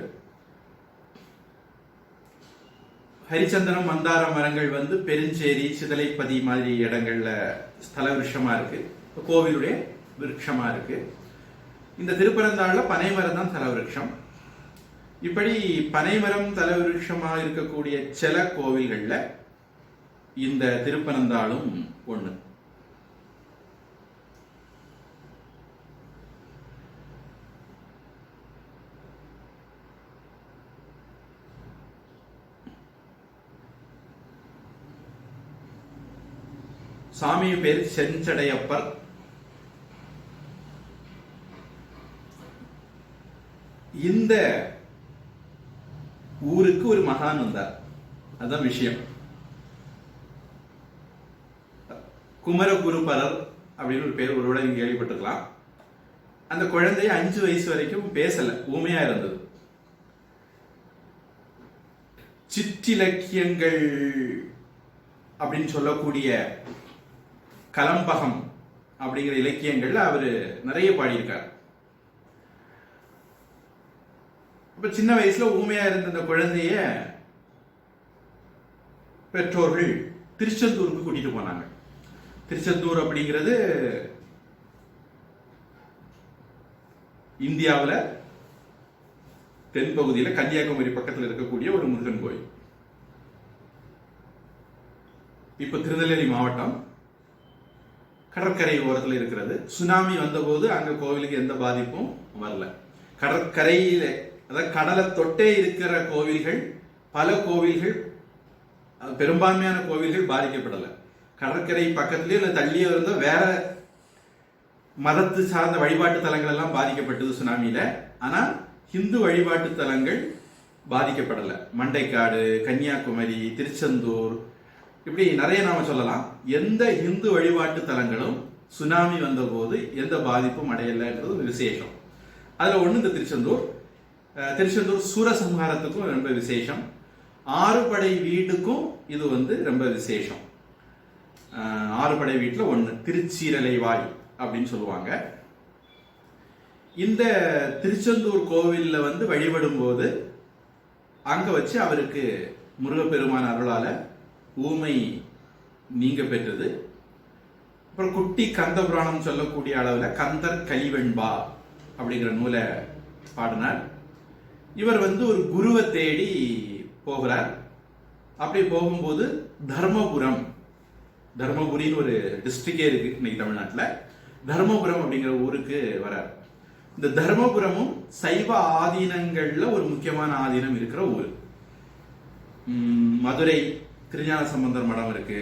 ஹரிச்சந்தனம் மந்தார மரங்கள் பெருஞ்சேரி சிதலைப்பதி மாதிரி இடங்கள்ல ஸ்தல விருட்சமா இருக்கு, கோவிலுடைய விருட்சமா இருக்கு. இந்த திருப்பரந்தாள்ல பனைமரம் தான் தலவிருட்சம். இப்படி பனைமரம் தலவிருட்சமாக இருக்கக்கூடிய சில கோவில்கள்ல இந்த திருப்பனந்தாளும் ஒண்ணு. சாமி பேர் செஞ்சடையப்பர். இந்த ஊருக்கு ஒரு மகான் வந்தார். அதுதான் விஷயம். குமரகுருபரர் அப்படின்னு ஒரு பேர் ஒருவேளை நீங்க கேள்விப்பட்டிருக்கலாம். அந்த குழந்தைய 5 வயசு வரைக்கும் பேசல, ஊமையா இருந்தது. சிற்றிலக்கியங்கள் அப்படின்னு சொல்லக்கூடிய கலம்பகம் அப்படிங்கிற இலக்கியங்கள்ல அவரு நிறைய பாடியிருக்கார். இப்ப சின்ன வயசுல ஊமையா இருந்த அந்த குழந்தைய பெற்றோர்கள் திருச்செந்தூருக்கு கூட்டிட்டு போனாங்க. திருச்செந்தூர் அப்படிங்கிறது இந்தியாவில் தென்பகுதியில் கன்னியாகுமரி பக்கத்தில் இருக்கக்கூடிய ஒரு முருகன் கோயில். இப்ப திருநெல்வேலி மாவட்டம் கடற்கரை ஓரத்தில் இருக்கிறது. சுனாமி வந்தபோது அங்க கோவிலுக்கு எந்த பாதிப்பும் வரல. கடற்கரையில, அதாவது கடலை தொட்டே இருக்கிற கோவில்கள், பல கோவில்கள், பெரும்பான்மையான கோவில்கள் பாதிக்கப்படல. கடற்கரை பக்கத்திலேயே இல்லை தள்ளியே இருந்த வேற மதத்து சார்ந்த வழிபாட்டு தலங்கள் எல்லாம் பாதிக்கப்பட்டது சுனாமியில. ஆனா ஹிந்து வழிபாட்டு தலங்கள் பாதிக்கப்படல. மண்டைக்காடு, கன்னியாகுமரி, திருச்செந்தூர், இப்படி நிறைய நாம சொல்லலாம். எந்த இந்து வழிபாட்டு தலங்களும் சுனாமி வந்த போது எந்த பாதிப்பும் அடையலைன்றது ஒரு விசேஷம். அதுல ஒண்ணு இந்த திருச்செந்தூர். திருச்செந்தூர் சூரசம்ஹாரத்துக்கும் ரொம்ப விசேஷம். ஆறுபடை வீட்டுக்கும் இது ரொம்ப விசேஷம். ஆறுபடை வீட்டுல ஒண்ணு திருச்சீரலைவாய் அப்படின்னு சொல்லுவாங்க. இந்த திருச்செந்தூர் கோவில்ல வழிபடும் போது அங்க வச்சு அவருக்கு முருகப்பெருமான் அருளால ஊமை நீங்க பெற்றது. அப்புறம் குட்டி கந்த புராணம் சொல்லக்கூடிய அளவுல கந்தர் கலிவெண்பா அப்படிங்கிற நூலை பாடினார். இவர் ஒரு குருவை தேடி போகிறார். அப்படி போகும்போது தர்மபுரின்னு ஒரு டிஸ்ட்ரிக்டே இருக்கு இன்னைக்கு தமிழ்நாட்டில். தர்மபுரம் அப்படிங்கிற ஊருக்கு வரார். இந்த தர்மபுரமும் சைவ ஆதீனங்கள்ல ஒரு முக்கியமான ஆதீனம் இருக்கிற ஊர். மதுரை திருஞான சம்பந்தர் மடம் இருக்கு.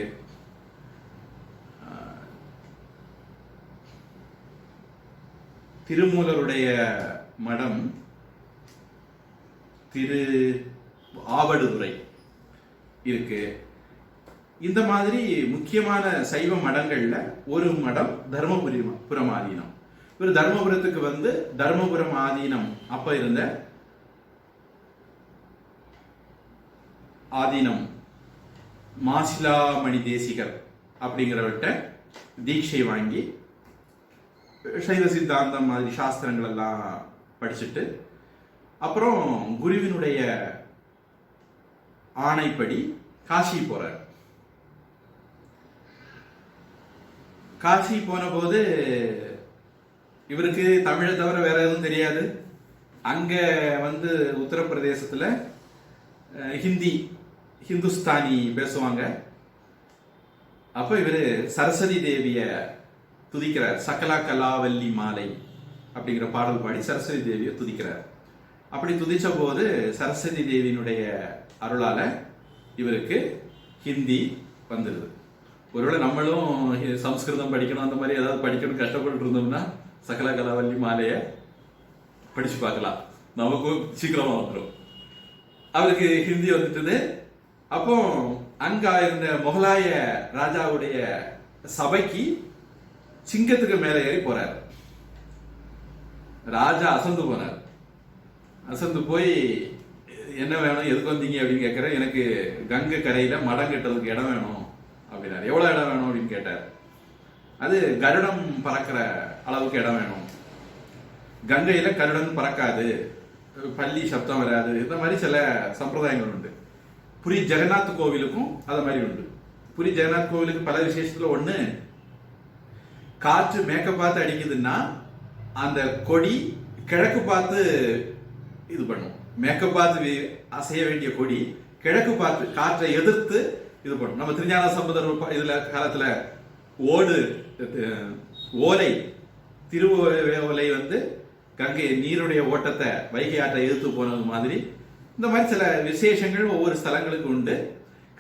திருமூலருடைய மடம் திரு ஆவடுதுறை இருக்கு. இந்த மாதிரி முக்கியமான சைவ மடங்கள்ல ஒரு மடம் தர்மபுரம் ஆதீனம். இவர் தர்மபுரத்துக்கு தர்மபுரம் ஆதீனம் அப்ப இருந்த ஆதீனம் மாசிலாமணி தேசிகர் அப்படிங்கிறவர்கிட்ட தீட்சை வாங்கி சைவ சித்தாந்தம் மாதிரி சாஸ்திரங்கள் எல்லாம் படிச்சுட்டு அப்புறம் குருவினுடைய ஆணைப்படி காசி போறார். காசி போன போது இவருக்கு தமிழை தவிர வேற எதுவும் தெரியாது. அங்க உத்தரப்பிரதேசத்துல ஹிந்துஸ்தானி பேசுவாங்க. அப்ப இவரு சரஸ்வதி தேவிய துதிக்கிறார். சகலா கலாவல்லி மாலை அப்படிங்கிற பாடல் பாடி சரஸ்வதி தேவியை துதிக்கிறார். அப்படி துதிச்ச போது சரஸ்வதி தேவியினுடைய அருளால இவருக்கு ஹிந்தி வந்துடுது. ஒருவேளை நம்மளும் சம்ஸ்கிருதம் படிக்கணும், அந்த மாதிரி ஏதாவது படிக்கணும் கஷ்டப்பட்டு இருந்தோம்னா சகல கலாவல்லி மாலைய படிச்சு பார்க்கலாம், நமக்கும் சீக்கிரமா வந்துடும். அவருக்கு ஹிந்தி வந்துட்டது. அப்போ அங்க இருந்த முகலாய ராஜாவுடைய சபைக்கு சிங்கத்துக்கு மேல ஏறி போறாரு. ராஜா அசந்து போனார். அசந்து போய் என்ன வேணும், எதுக்கு வந்தீங்க அப்படின்னு கேட்கிற. எனக்கு கங்கை கரையில மடம் கட்டுறதுக்கு இடம் வேணும் அப்படின்னாரு. எவ்வளவு இடம் வேணும் அப்படின்னு கேட்டார். அது கருடம் பறக்கிற அளவுக்கு இடம் வேணும். கங்கையில கருடன் பறக்காது, பள்ளி சப்தம் வராது, இந்த மாதிரி சில சம்பிரதாயங்கள் உண்டு. புரி ஜெகநாத் கோவிலுக்கும் அத மாதிரி உண்டு. புரி ஜெகநாத் கோவிலுக்கு பல விசேஷத்துல ஒண்ணு, காற்று மேக்க பார்த்து அடிக்குதுன்னா அந்த கொடி கிழக்கு பார்த்து இது பண்ணும். மேற்க பார்த்து அசைய வேண்டிய கொடி கிழக்கு பார்த்து காற்றை எதிர்த்து இது பண்ணும். நம்ம திருஞான சம்பந்தர் இதுல காலத்துல ஓலை திருவோலை வந்து கங்கை நீருடைய ஓட்டத்தை வைகை ஆற்றை எதிர்த்து போனது மாதிரி இந்த மாதிரி சில விசேஷங்கள் ஒவ்வொரு ஸ்தலங்களுக்கு உண்டு.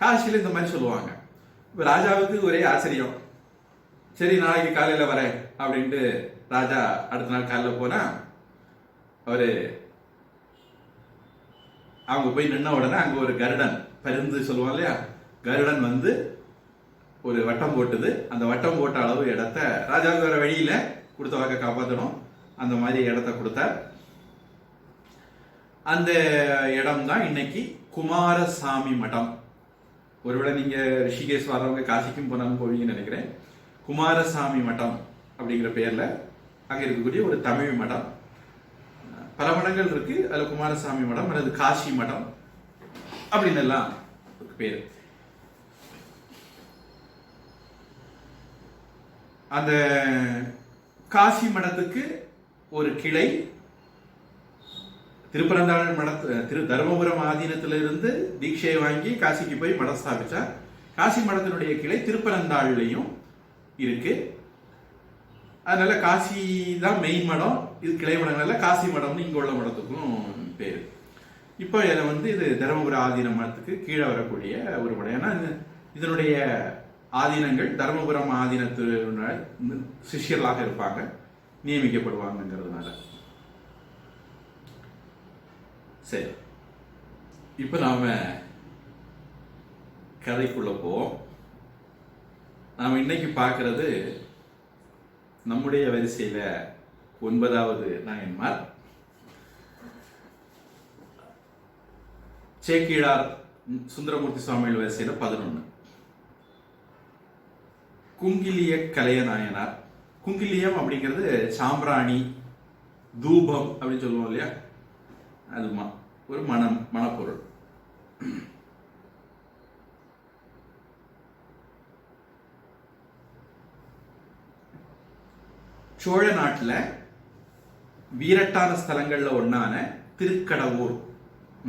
காசியில இந்த மாதிரி சொல்லுவாங்க. இப்ப ராஜாவுக்கு ஒரே ஆச்சரியம். சரி, நாளைக்கு காலையில வரேன் அப்படின்ட்டு ராஜா அடுத்த நாள் காலையில போனா அவரு அவங்க போய் நின்ன உடனே அங்க ஒரு கருடன் பருந்து சொல்லுவாங்க இல்லையா, கருடன் வந்து ஒரு வட்டம் போட்டுது. அந்த வட்டம் போட்ட அளவு இடத்த ராஜாவுக்கு வேற வழியில கொடுத்த வாக்க காப்பாற்றணும், அந்த மாதிரி இடத்த கொடுத்தார். அந்த இடம் தான் இன்னைக்கு குமாரசாமி மடம். ஒருவேளை நீங்க ரிஷிகேஷ் வரவங்க காசிக்கும் போனாலும் போவீங்கன்னு நினைக்கிறேன். குமாரசாமி மடம் அப்படிங்கிற பேர்ல அங்க இருக்கக்கூடிய ஒரு தமிழ் மடம். பல மடங்கள் இருக்கு, அதுல குமாரசாமி மடம் அல்லது காசி மடம் அப்படின்னு எல்லாம் பேரு. அந்த காசி மடத்துக்கு ஒரு கிளை திருப்பரந்தாள் தருமபுரம் ஆதீனத்திலிருந்து தீட்சையை வாங்கி காசிக்கு போய் மடம் ஸ்தாபிச்சார். காசி மடத்தினுடைய கிளை திருப்பரந்தாள்லையும் இருக்கு. அதனால காசி தான் மெயின் மடம், இது கிளை மடங்கள்ல காசி மடம்னு இங்க உள்ள மடத்துக்கும் பேரு. இப்போ இதை வந்து இது தருமபுரம் ஆதீன மடத்துக்கு கீழே வரக்கூடிய ஒரு மடம். ஏன்னா இதனுடைய ஆதீனங்கள் தருமபுரம் ஆதீனத்து சிஷ்யர்களாக இருப்பாங்க, நியமிக்கப்படுவாங்கிறதுனால. சரி, இப்ப நாம கதைக்குள்ள போவோம். நாம இன்னைக்கு பார்க்கிறது நம்முடைய வரிசையில 9வது நாயன்மார் சேக்கிழார் சுந்தரமூர்த்தி சுவாமிகள் வரிசையில 11. குங்கிலிய கலைய நாயனார். குங்கிலியம் அப்படிங்கிறது சாம்பிராணி தூபம் அப்படின்னு சொல்லுவோம் இல்லையா, அது ஒரு மணப்பொருள். சோழ நாட்டில் வீரட்டான ஸ்தலங்கள்ல ஒன்னான திருக்கடவூர்,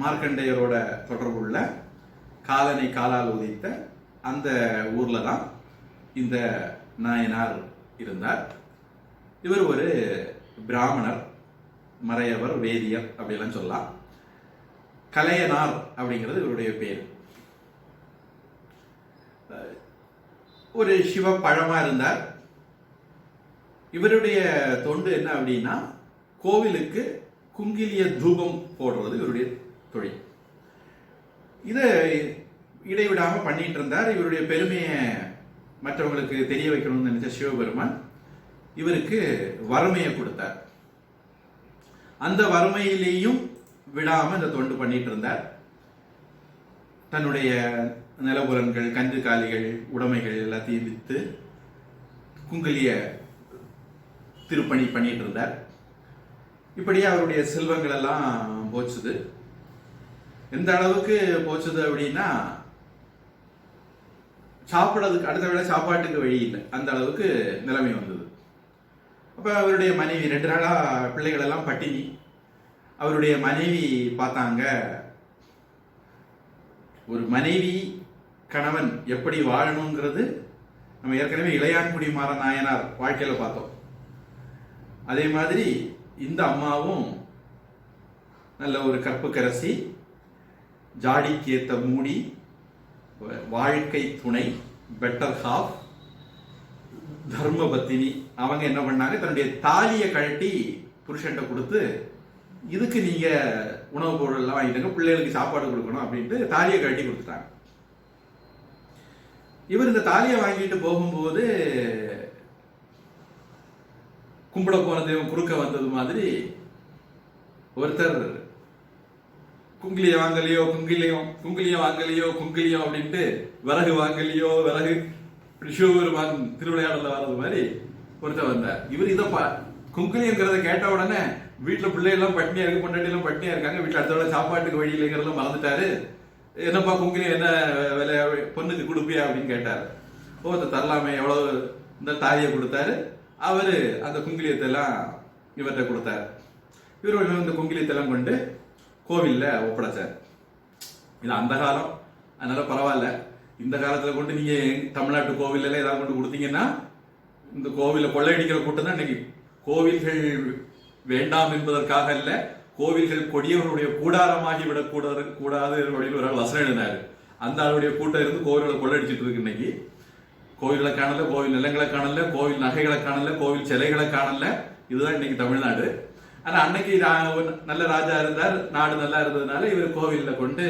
மார்க்கண்டேயரோட தொடர்புள்ள காலனை காலால் உதைத்த அந்த ஊர்ல தான் இந்த நாயனார் இருந்தார். இவர் ஒரு பிராமணர், மறையவர், வேதியர் அப்படிலாம் சொல்லலாம். கலையனார் அப்படிங்கிறது இவருடைய பேர். ஒரு சிவ பழமா இருந்தார். இவருடைய தொண்டு என்ன அப்படின்னா கோவிலுக்கு குங்கிலிய தூபம் போடுறது இவருடைய தொழில். இதை இடைவிடாம பண்ணிட்டு இருந்தார். இவருடைய பெருமையை மற்றவங்களுக்கு தெரிய வைக்கணும்னு நினைச்ச சிவபெருமான் இவருக்கு வறுமையை கொடுத்தார். அந்த வறுமையிலேயும் விடாம இந்த தொண்டு பண்ணிட்டு இருந்தார். தன்னுடைய நிலபுலன்கள், கன்று காலிகள், உடைமைகள் எல்லாத்தையும் வித்து குங்கிலிய திருப்பணி பண்ணிட்டு இருந்தார். இப்படியே அவருடைய செல்வங்கள் எல்லாம் போச்சுது. எந்த அளவுக்கு போச்சுது அப்படின்னா சாப்பிடறதுக்கு அடுத்த வேளை சாப்பாட்டுக்கு வழி இல்லை, அந்த அளவுக்கு நிலைமை வந்தது. அப்ப அவருடைய மனைவி 2 நாளா பிள்ளைகள் எல்லாம் பட்டினி. அவருடைய மனைவி பார்த்தாங்க, ஒரு மனைவி கணவன் எப்படி வாழணுங்கிறது நம்ம ஏற்கனவே இளையான்குடி மாற நாயனார் வாழ்க்கையில பார்த்தோம். அதே மாதிரி இந்த அம்மாவும் நல்ல ஒரு கற்புக்கரசி, ஜாடிக்கேத்த மூடி, வாழ்க்கை துணை, பெட்டர் ஹாஃப், தர்மபத்தினி. அவங்க என்ன பண்ணாங்க, தன்னுடைய தாலியை கழட்டி புருஷன்ட்ட கொடுத்து, இதுக்கு நீங்க உணவுப் பொருள் எல்லாம் வாங்கிட்டாங்க, பிள்ளைகளுக்கு சாப்பாடு கொடுக்கணும் அப்படின்ட்டு தாலியை கழட்டி கொடுத்துட்டாங்க. இவர் இந்த தாலியை வாங்கிட்டு போகும்போது கும்பிட போன தெய்வம் குறுக்க வந்தது மாதிரி ஒருத்தர் குங்கிலியம் வாங்கலையோ குங்கிலியம் வாங்கலையோ குங்கிலியம் அப்படின்ட்டு விறகு வாங்கலையோ விறகு சிவபெருமான் திருவிளையாடல வர்றது மாதிரி ஒருத்தர் வந்தார். இவர் இதை குங்கிலியங்கிறத கேட்ட உடனே வீட்டுல பிள்ளைகள்லாம் பட்னியா இருக்கு, பொண்டாட்டி எல்லாம் பட்னியா இருக்காங்க, வீட்டுல அடுத்த சாப்பாட்டுக்கு வழி இல்லைங்கிறத மறந்துட்டாரு. என்னப்பா குங்கிலியம் என்ன விலை, பொண்ணுக்கு கொடுப்பியா அப்படின்னு கேட்டாரு. தரலாமே, எவ்வளவு இந்த தாலியை கொடுத்தாரு. அவரு அந்த குங்கிலியத்தை எல்லாம் இவர்கிட்ட கொடுத்தார். இவர் இந்த குங்கிலியத்தெல்லாம் கொண்டு கோவில்ல ஒப்படைச்சார். இது அந்த காலம், அதனால பரவாயில்ல. இந்த காலத்துல கொண்டு நீங்க தமிழ்நாட்டு கோவில் எல்லாம் ஏதாவது கொண்டு கொடுத்தீங்கன்னா இந்த கோவில கொள்ளையடிக்கிற கூட்டம் தான் இன்னைக்கு. கோவில்கள் வேண்டாம் என்பதற்காக அல்ல, கோவில்கள் கொடியவர்களுடைய கூடாரமாகி விடக்கூடாது அப்படின்னு ஒரு வசனம் எழுதினாரு. அந்த ஆளுடைய கூட்டம் இருந்து கோவில்களை கொள்ளையடிச்சிட்டு இருக்கு. இன்னைக்கு கோவில்களை காணல, கோவில் நிலங்களை காணல, கோவில் நகைகளை காணல, கோவில் சிலைகளை காணல. இதுதான் இன்னைக்கு தமிழ்நாடு. ஆனா அன்னைக்கு நல்ல ராஜா இருந்தார், நாடு நல்லா இருந்ததுனால இவர் கோவில்ல கொண்டு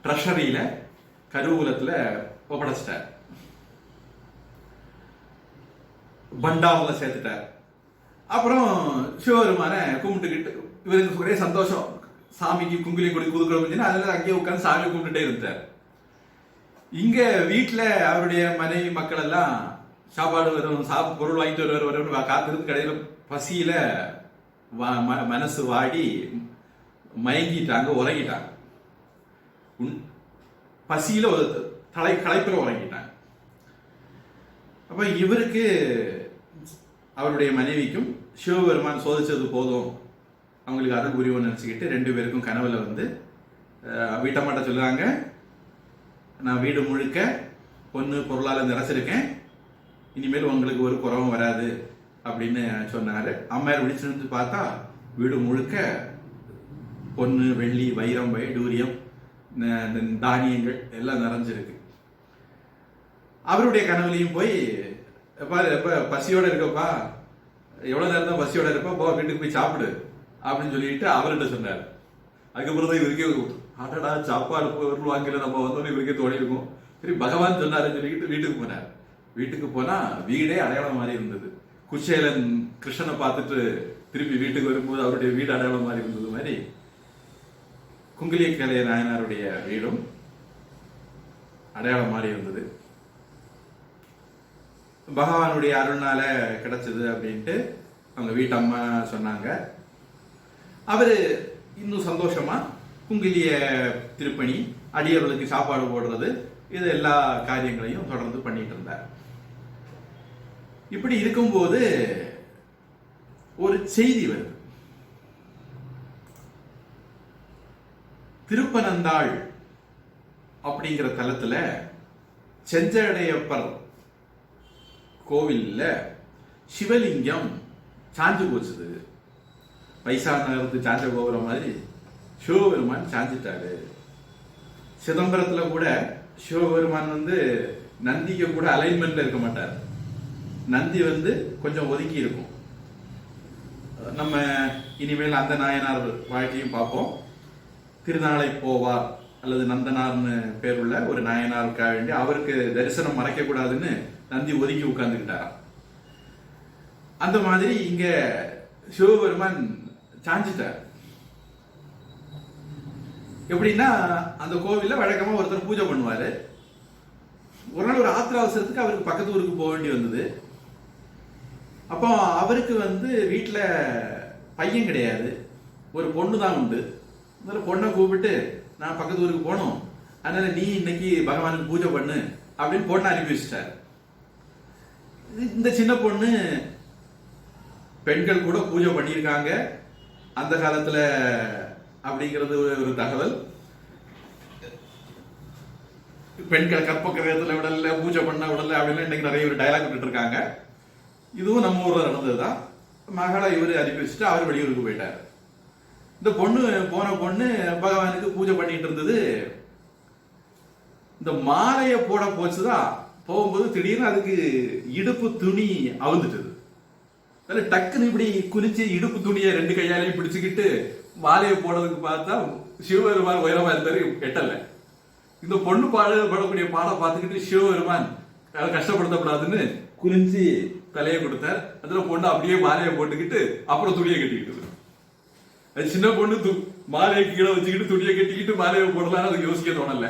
ட்ரெஷரியில கருவூலத்துல ஒப்படைச்சிட்டார். பண்டாவில் சேர்த்துட்டார். அப்புறம் சிவபெருமான கும்பிட்டுக்கிட்டு இவருக்கு ஒரே சந்தோஷம். சாமிக்கு குங்குலி கொடி குதுக்கணும், அதனால அங்கேயே உட்காந்து சாமி கும்பிட்டுட்டே இருந்தார். இங்க வீட்டுல அவருடைய மனைவி மக்கள் எல்லாம் சாப்பாடு வரும், பொருள் வாங்கிட்டு வருவார், காத்திருந்து கடையில பசியில மனசு வாடி மயங்கிட்டாங்க, உறங்கிட்டாங்க. பசியில களைப்புல உறங்கிட்டாங்க. அப்ப இவருக்கு அவருடைய மனைவிக்கும் சிவபெருமான் சோதிச்சது போதும், அவங்களுக்கு அருள் புரிவோன்னு நினைச்சுக்கிட்டு 2 பேருக்கும் கனவுல வந்து வீட்டம்மாட்ட சொல்லுறாங்க, நான் வீடு முழுக்க பொண்ணு பொருளால நிறைச்சிருக்கேன், இனிமேல் உங்களுக்கு ஒரு குறவும் வராது அப்படின்னு சொன்னாரு. அம்மையார் விழிச்சு பார்த்தா வீடு முழுக்க பொண்ணு, வெள்ளி, வைரம், வைடூரியம், தானியங்கள் எல்லாம் நிறைஞ்சிருக்கு. அவருடைய கனவுலையும் போய் பசியோட இருக்கப்பா, எவ்வளவு நேரம் தான் பசியோட இருப்பா, போ வீட்டுக்கு போய் சாப்பிடு அப்படின்னு சொல்லிட்டு அவர்கிட்ட சொன்னார். அதுக்கப்புறம் தான் இவருக்கே அடடா சாப்பாடு பொருள் வாங்கல நம்ம வந்தோன்னு இவருக்கே தோணி இருக்கும். சரி பகவான் சொன்னாருன்னு சொல்லிட்டு வீட்டுக்கு போனார். வீட்டுக்கு போனா வீடே அடையாளம் மாதிரி இருந்தது. குச்சேலன் கிருஷ்ணனை பார்த்துட்டு திருப்பி வீட்டுக்கு வரும்போது அவருடைய வீடு அடையாளம் மாதிரி இருந்தது மாதிரி குங்கிலியக்கலைய நாயனாருடைய வீடும் அடையாளம் மாதிரி இருந்தது. பகவானுடைய அருள்னால கிடைச்சது அப்படின்ட்டு அவங்க வீட்டம்மா சொன்னாங்க. அவரு இன்னும் சந்தோஷமா குங்கிலிய திருப்பணி, அடியவர்களுக்கு சாப்பாடு போடுறது, இது எல்லா காரியங்களையும் தொடர்ந்து பண்ணிட்டு இருந்தார். இப்படி இருக்கும்போது ஒரு செய்தி வருது. திருப்பனந்தாள் அப்படிங்கிற தலத்துல செஞ்சடையப்பர் கோவில்ல சிவலிங்கம் சாஞ்சு போச்சுது. பைசா நகரத்து சாஞ்ச கோபுரம் மாதிரி சிவபெருமான் சாஞ்சிட்டாரு. சிதம்பரத்துல கூட சிவபெருமான் வந்து நந்திக்கு கூட அலைன்மெண்ட்ல இருக்க மாட்டார். நந்தி வந்து கொஞ்சம் ஒதுக்கி இருக்கும். நம்ம இனிமேல் அந்த நாயனார் வாழ்க்கையும் பார்ப்போம். திருநாளை போவார் அல்லது நந்தனார்னு பேருள்ள ஒரு நாயனாருக்காக வேண்டி அவருக்கு தரிசனம் மறைக்க கூடாதுன்னு நந்தி ஒதுக்கி உட்கார்ந்துக்கிட்டாராம். அந்த மாதிரி இங்க சிவபெருமான் சாஞ்சிட்டார். எப்படின்னா அந்த கோவில்ல வழக்கமா ஒருத்தர் பூஜை பண்ணுவாரு. ஒரு நாள் ஒரு ஆத்திர அவசரத்துக்கு அவருக்கு பக்கத்து ஊருக்கு போக வேண்டி வந்தது. அப்போ அவருக்கு வந்து வீட்டுல பையன் கிடையாது, ஒரு பொண்ணு தான் உண்டு. முதல்ல பொண்ணை கூப்பிட்டு நான் பக்கத்து ஊருக்கு போனோம், அதனால நீ இன்னைக்கு பகவானுக்கு பூஜை பண்ணு அப்படின்னு பொண்ணை அனுப்பி வச்சிட்டாரு. இந்த சின்ன பொண்ணு பெண்கள் கூட பூஜை பண்ணியிருக்காங்க அந்த காலத்துல அப்படிங்கிறது ஒரு தகவல். பெண்கள் கற்ப கிரகத்துல விடல, பூஜை பண்ண விடல அப்படின்னு இன்னைக்கு நிறைய ஒரு டயலாக் விட்டுட்டு இருக்காங்க. இதுவும் நம்ம ஊர்ல நடந்ததுதான். மகளை இவரு அனுப்பி வச்சுட்டு அவர் வெளியூருக்கு போயிட்டாரு. இந்த பொண்ணு போன பொண்ணு பகவானுக்கு பூஜை பண்ணிட்டு இருந்தது. இந்த மாலைய போட போச்சுதான், போகும்போது திடீர்னு அதுக்கு இடுப்பு துணி அவுந்துட்டது. டக்குன்னு இப்படி குளிச்சு இடுப்பு துணியை 2 கையாலையும் பிடிச்சுக்கிட்டு மாலையை போடுறதுக்கு பார்த்தா சிவபெருமான் உயரமா இருந்தாரு, எட்டல. இந்த பொண்ணு படக்கூடிய பாடம் பார்த்துக்கிட்டு சிவபெருமான் கஷ்டப்படுத்தப்படாதுன்னு குனிஞ்சு தலையை கொடுத்தார். அதுல பொண்ணு அப்படியே மாலையை போட்டுக்கிட்டு அப்புறம் துணியை கட்டிக்கிட்டு, அது சின்ன பொண்ணு மாலையை கீழே வச்சுக்கிட்டு துணியை கட்டிக்கிட்டு மாலையை போடலாம் அதுக்கு யோசிக்க தோணல.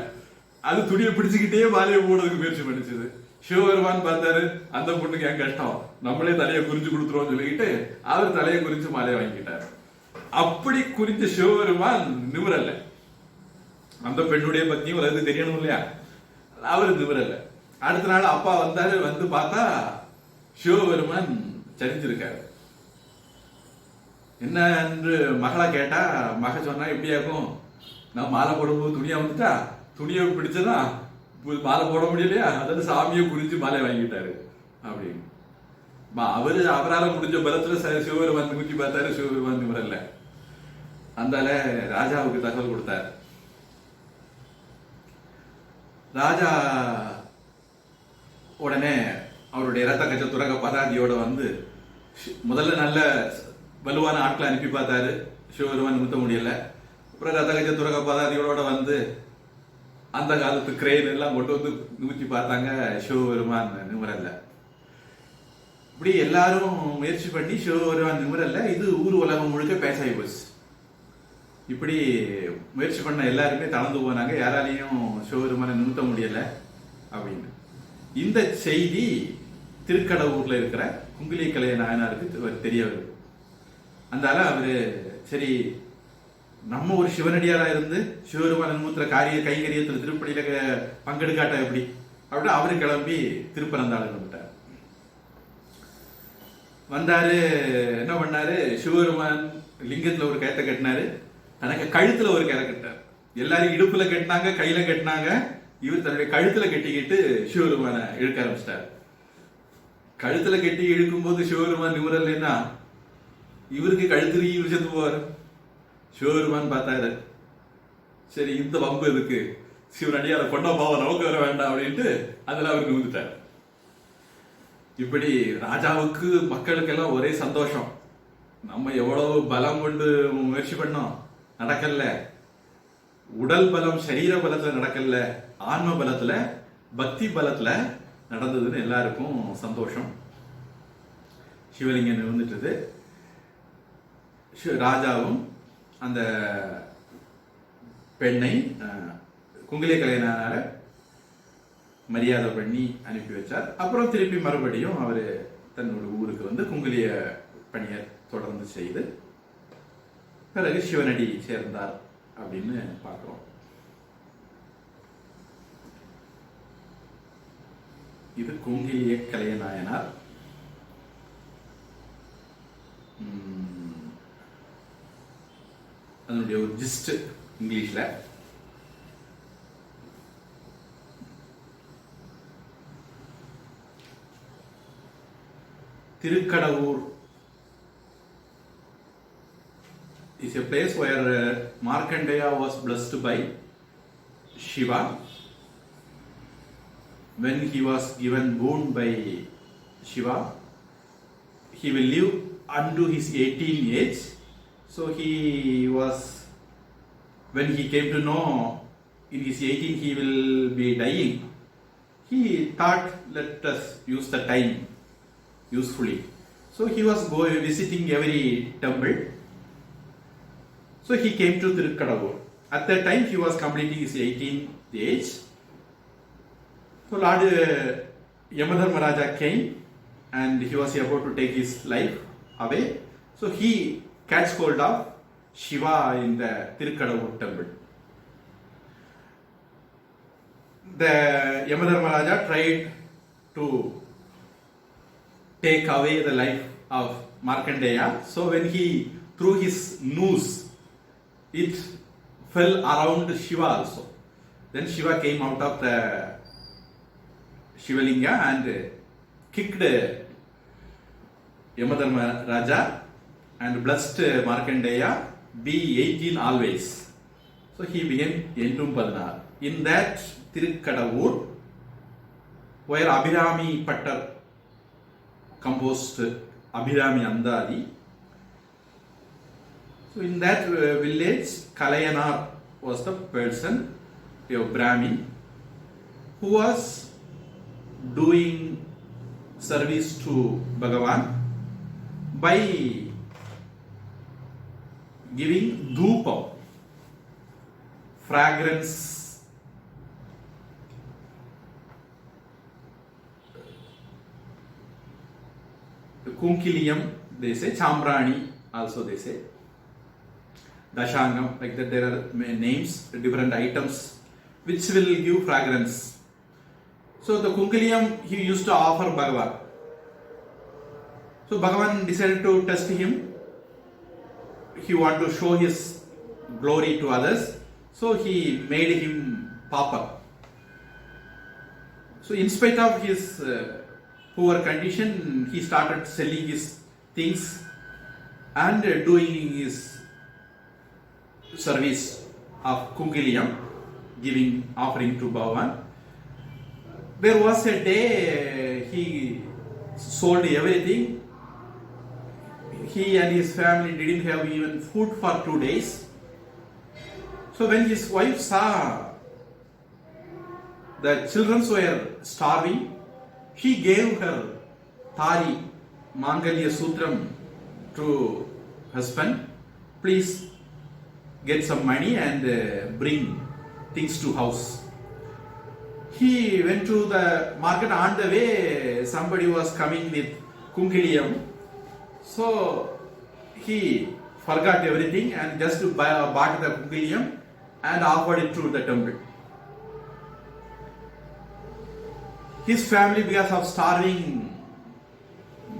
அது துணியை பிடிச்சுக்கிட்டே மாலையை போடுறதுக்கு முயற்சி பண்ணிச்சது. சிவபெருமான் பார்த்தாரு, அந்த பொண்ணுக்கு என் கஷ்டம், நம்மளே தலையை குறிஞ்சு கொடுத்துருவோம் சொல்லிக்கிட்டு அவர் தலையை குறிஞ்சு மாலையை வாங்கிக்கிட்டாரு. அப்படி குறிஞ்ச சிவபெருமான் நிமிரல்ல. அந்த பெண்ணுடைய பத்தியும் உலகத்துக்கு தெரியணும் இல்லையா, அவரு நிமிரல்ல. அடுத்த நாள் அப்பா வந்தாரு, வந்து பார்த்தா சிவபெருமான் சரிஞ்சிருக்காரு. என்ன என்று மகளை கேட்டா, மக சொன்னா எப்படியாக்கும், நான் மாலை போடும்போது துணியா வந்துட்டா, துணியை பிடிச்சதா மாலை போட முடியலையா, அதாவது சாமியை புரிஞ்சு மாலை வாங்கிட்டாரு அப்படின்னு. அவரால் முடிஞ்ச பலத்துல சிவபெருமான் நூற்றி பார்த்தாரு, சிவபெருமான் நிமிரல்ல. அந்தால ராஜாவுக்கு தகவல் கொடுத்தார். ராஜா உடனே அவருடைய இரத்த கச்ச துரக பதாதியோட வந்து முதல்ல நல்ல வலுவான ஆட்களை அனுப்பி பார்த்தாரு, சிவபெருமான் நிமித்த முடியல. அப்புறம் ரத்த கச்ச துரக பதாதியோட வந்து அந்த காலத்து கிரெயின் எல்லாம் கொண்டு வந்து நிமித்தி பார்த்தாங்க, சிவபெருமான் நிமிரல்ல. இப்படி எல்லாரும் முயற்சி பண்ணி சிவபெருமான் நிமிரல்ல. இது ஊர் உலகம் முழுக்க பேசாகி போச்சு. இப்படி முயற்சி பண்ண எல்லாருமே தளர்ந்து போனாங்க, யாராலையும் சிவபெருமானை நிறுத்த முடியல அப்படின்னு. இந்த செய்தி திருக்கடவுர்ல இருக்கிற குங்கிலியக்கலைய நாயனாருக்கு தெரிய வருது. அதனால அவரு சரி, நம்ம ஒரு சிவனடியாரா இருந்து சிவபெருமான நிமித்திர கைங்கரியத்தில் திருப்படியில பங்கெடுக்காட்டா எப்படி அப்படின்னு அவரு கிளம்பி திருப்பரந்தாள் வந்துட்டார். வந்தாரு, என்ன பண்ணாரு, சிவபெருமான் லிங்கத்துல ஒரு கயத்தை கட்டினாரு, தனக்கு கழுத்துல ஒரு கயத்தை கட்டார். எல்லாரும் இடுப்புல கட்டினாங்க, கையில கட்டினாங்க, இவர் தன்னுடைய கழுத்துல கட்டிக்கிட்டு சிவபெருமான இழுக்க ஆரம்பிச்சிட்டார். கழுத்துல கட்டி இழுக்கும் போது சிவபெருமான் நிமிரல்லைன்னா இவருக்கு கழுத்துல இவர் செத்து போவார். சிவபெருமான் பார்த்தாரு, சரி இந்த வம்பு இருக்கு, சிவனடியார கொண்டா பாவம் நமக்கு வர வேண்டாம் அப்படின்ட்டு அதுல அவர் நிமிர்ந்துட்டார். இப்படி ராஜாவுக்கு மக்களுக்கெல்லாம் ஒரே சந்தோஷம். நம்ம எவ்வளவு பலம் கொண்டு முயற்சி பண்ணோம், நடக்கல. உடல் பலம் சரீர பலத்துல நடக்கல, ஆன்ம பலத்துல பக்தி பலத்துல நடந்ததுன்னு எல்லாருக்கும் சந்தோஷம். சிவலிங்கம் நிமிர்ந்துட்டது. ராஜாவும் அந்த பெண்ணை குங்கிலியக்கலையனால மரியாதை பண்ணி அனுப்பி வச்சார். அப்புறம் திருப்பி மறுபடியும் அவரு தன்னோட ஊருக்கு வந்து குங்கிலிய பணியை தொடர்ந்து செய்து பிறகு சிவனடி சேர்ந்தார் அப்படின்னு பார்க்கிறோம். இது குங்கிலிய கலைய நாயனார். அதனுடைய ஒரு ஜிஸ்ட் இங்கிலீஷ்ல. Tirukadavur is a place where Markandeya was blessed by Shiva when he was given boon by Shiva. He will live unto his 18th age. So when he came to know in his 18th he will be dying, he thought, let us use the time usefully. So he was visiting every temple. So he came to Tirukadavur. At that time he was completing his 18th age. So Lord Yamadharmaraja came and he was about to take his life away. So he catch hold of Shiva in the Tirukadavur temple. The Yamadharmaraja tried to take away the life of Markandeya. So when he threw his noose, it fell around Shiva also. Then Shiva came out of the Shivalinga and kicked Yamadharmaraja and blessed Markandeya, be 18 always. So he became Entum Padinar. In that Tirukadavur, where Abhirami Pattar composed Abhirami Andadi. So in that village, Kalayanar was the person, a Brahmin, who was doing service to Bhagavan by giving dhupam, fragrance, Kunkiliyam they say, Chambrani also they say, Dashangam, like that there are names, different items which will give fragrance. So the Kunkiliyam he used to offer Bhagavan. So Bhagavan decided to test him he wanted to show his glory to others, so he made him pauper. So in spite of his poor condition, he started selling his things and doing his service of Kungiliyam, giving offering to Bhagavan. There was a day he sold everything. He and his family didn't have even food for 2 days. So when his wife saw the children were starving, he gave her Tari Mangalya Sutram to husband. Please get some money and bring things to house. He went to the market. On the way, somebody was coming with Kungiliyam. So he forgot everything and just bought the Kungiliyam and offered it to the temple. His family, because of starving,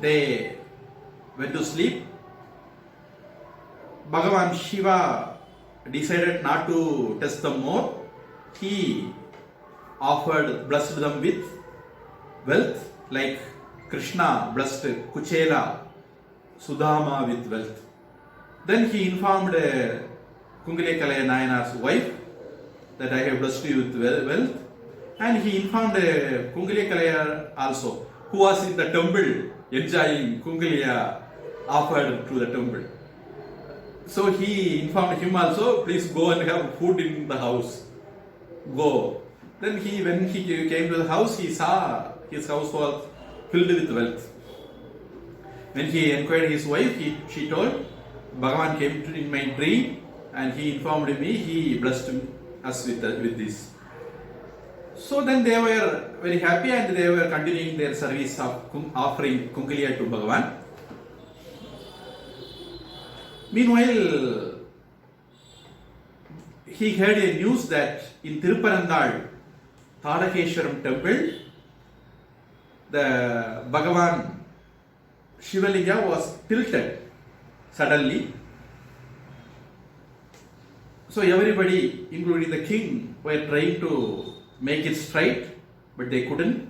they went to sleep. Bhagavan Shiva decided not to test them more. He blessed them with wealth, like Krishna blessed Kuchela, Sudama with wealth. Then he informed Kungaliya Nayanar's wife that I have blessed you with wealth. And he informed Kungaliya also, who was in the temple enjoying Kungaliya offered to the temple. So he informed him also, please go and have food in the house. Go. Then when he came to the house, he saw his house was filled with wealth. When he inquired his wife, she told, Bhagavan came in my dream and he informed me, he blessed us with this. So then they were very happy and they were continuing their service of offering Kungaliya to Bhagavan. Meanwhile, he heard a news that in Tiruparandal, Tadakeshwaram temple, the Bhagavan Shivalinga was tilted suddenly. So everybody, including the king, were trying to make it straight, but they couldn't.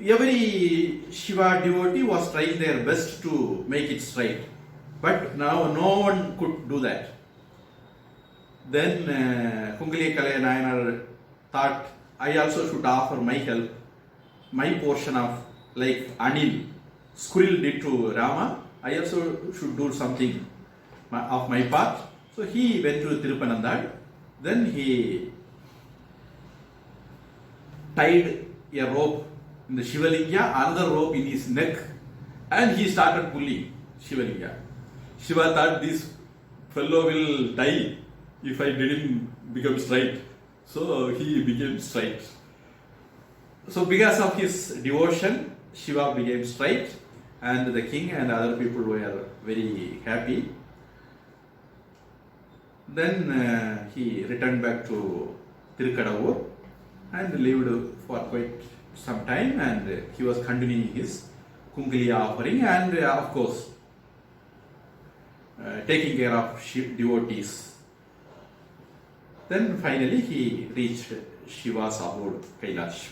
Every Shiva devotee was trying their best to make it straight, but now no one could do that. Then Kungaliya Nayanar thought, I also should offer my help, my portion of, like Anil, squirrel did to Rama, I also should do something of my part. So he went to Tirupanandal. Then he tied a rope in the Shivalinga, another rope in his neck, and he started pulling Shivalinga. Shiva thought this fellow will die if I didn't become straight. So he became straight. So because of his devotion, Shiva became straight, and the king and other people were very happy. Then he returned back to Tirukadavur and lived for quite some time, and he was continuing his Kungaliya offering and of course taking care of devotees. Then finally he reached Shiva's abode, Kailash.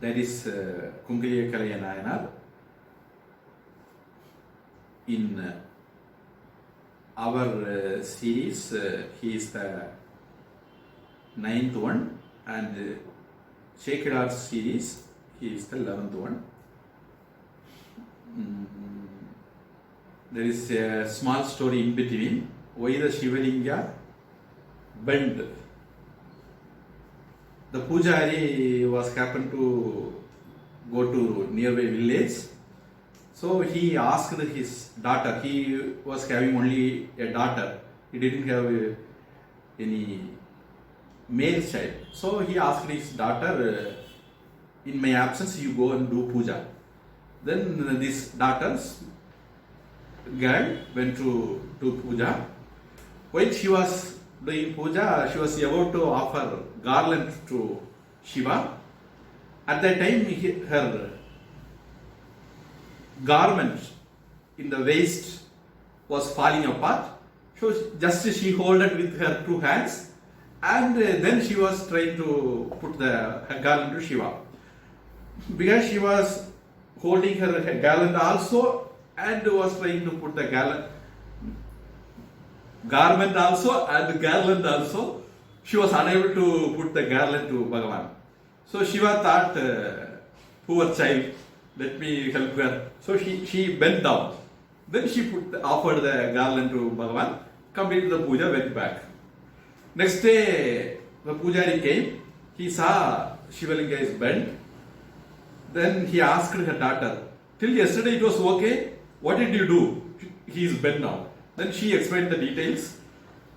That is Kungaliya Nayanar. In our series, he is the 9th one, and Shekhar series, he is the 11th one. There is a small story in between why the Shivalinga bent. The Pujari was happened to go to nearby village. So he asked his daughter, he was having only a daughter, he didn't have any male child. So he asked his daughter, in my absence you go and do puja. Then this daughter's girl went to do puja. When she was doing puja, she was about to offer garland to Shiva. At that time her garment in the waist was falling apart. So just she held it with her two hands, and then she was trying to put the garland to Shiva. Because she was holding her garland also and was trying to put the garment also and garland also, she was unable to put the garland to Bhagavan. So Shiva thought, poor child, let me help her. So she bent down. Then she offered the garland to Bhagavan, completed the puja, went back. Next day, the pujari came. He saw Shivalinga is bent. Then he asked her daughter, till yesterday it was okay. What did you do? He is bent now. Then she explained the details.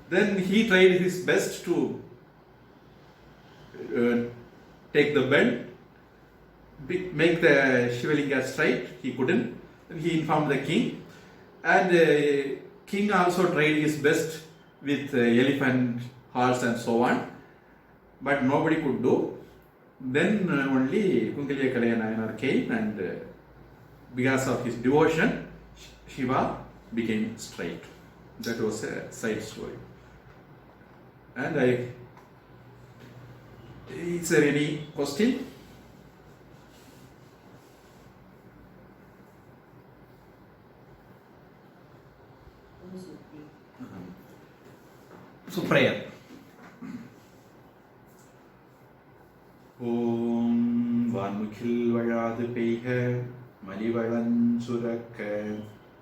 Then he tried his best to take the bend, make the Shivalinga straight. He couldn't. Then he informed the king. And king also tried his best with elephant, horse and so on. But nobody could do. Then only Kunkalya Kalaya Nayanar came, and because of his devotion, Shiva became straight. That was a side story. And is there any question? So prayer. ஓம் வான்முகில் வழாது பெய்க மலிவளன் சுரக்க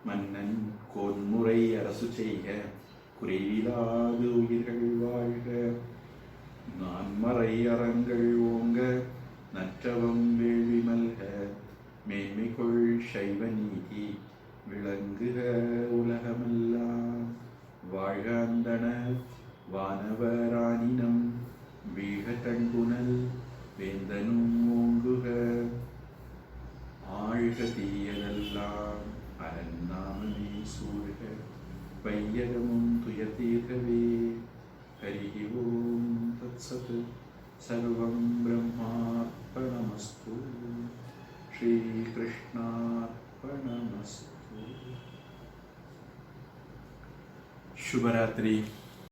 மன்னன் கோன்முறை அரசு செய்க குறைவிலாது உயிர்கள் வாழ்க நான்மறை அறங்கள் ஓங்க நற்றவம் வேள்வி மல்க மேன்மைகொள் சைவ நீதி விளங்குக உலகமெல்லாம் வாழ்க அந்தணர் வானவரானினம் வீக தன்புணல் வேந்தனும் ஓங்குக ஆழ்க தீயதெல்லாம் அரண்நாமமே சூழ்க வையகமும் துயதீர்கவே ஹரி ஓம் தத்சத் சர்வம் பிரம்மார்ப்பணமஸ்து ஸ்ரீ கிருஷ்ணார்ப்பணமஸ்து. शुभरात्रि.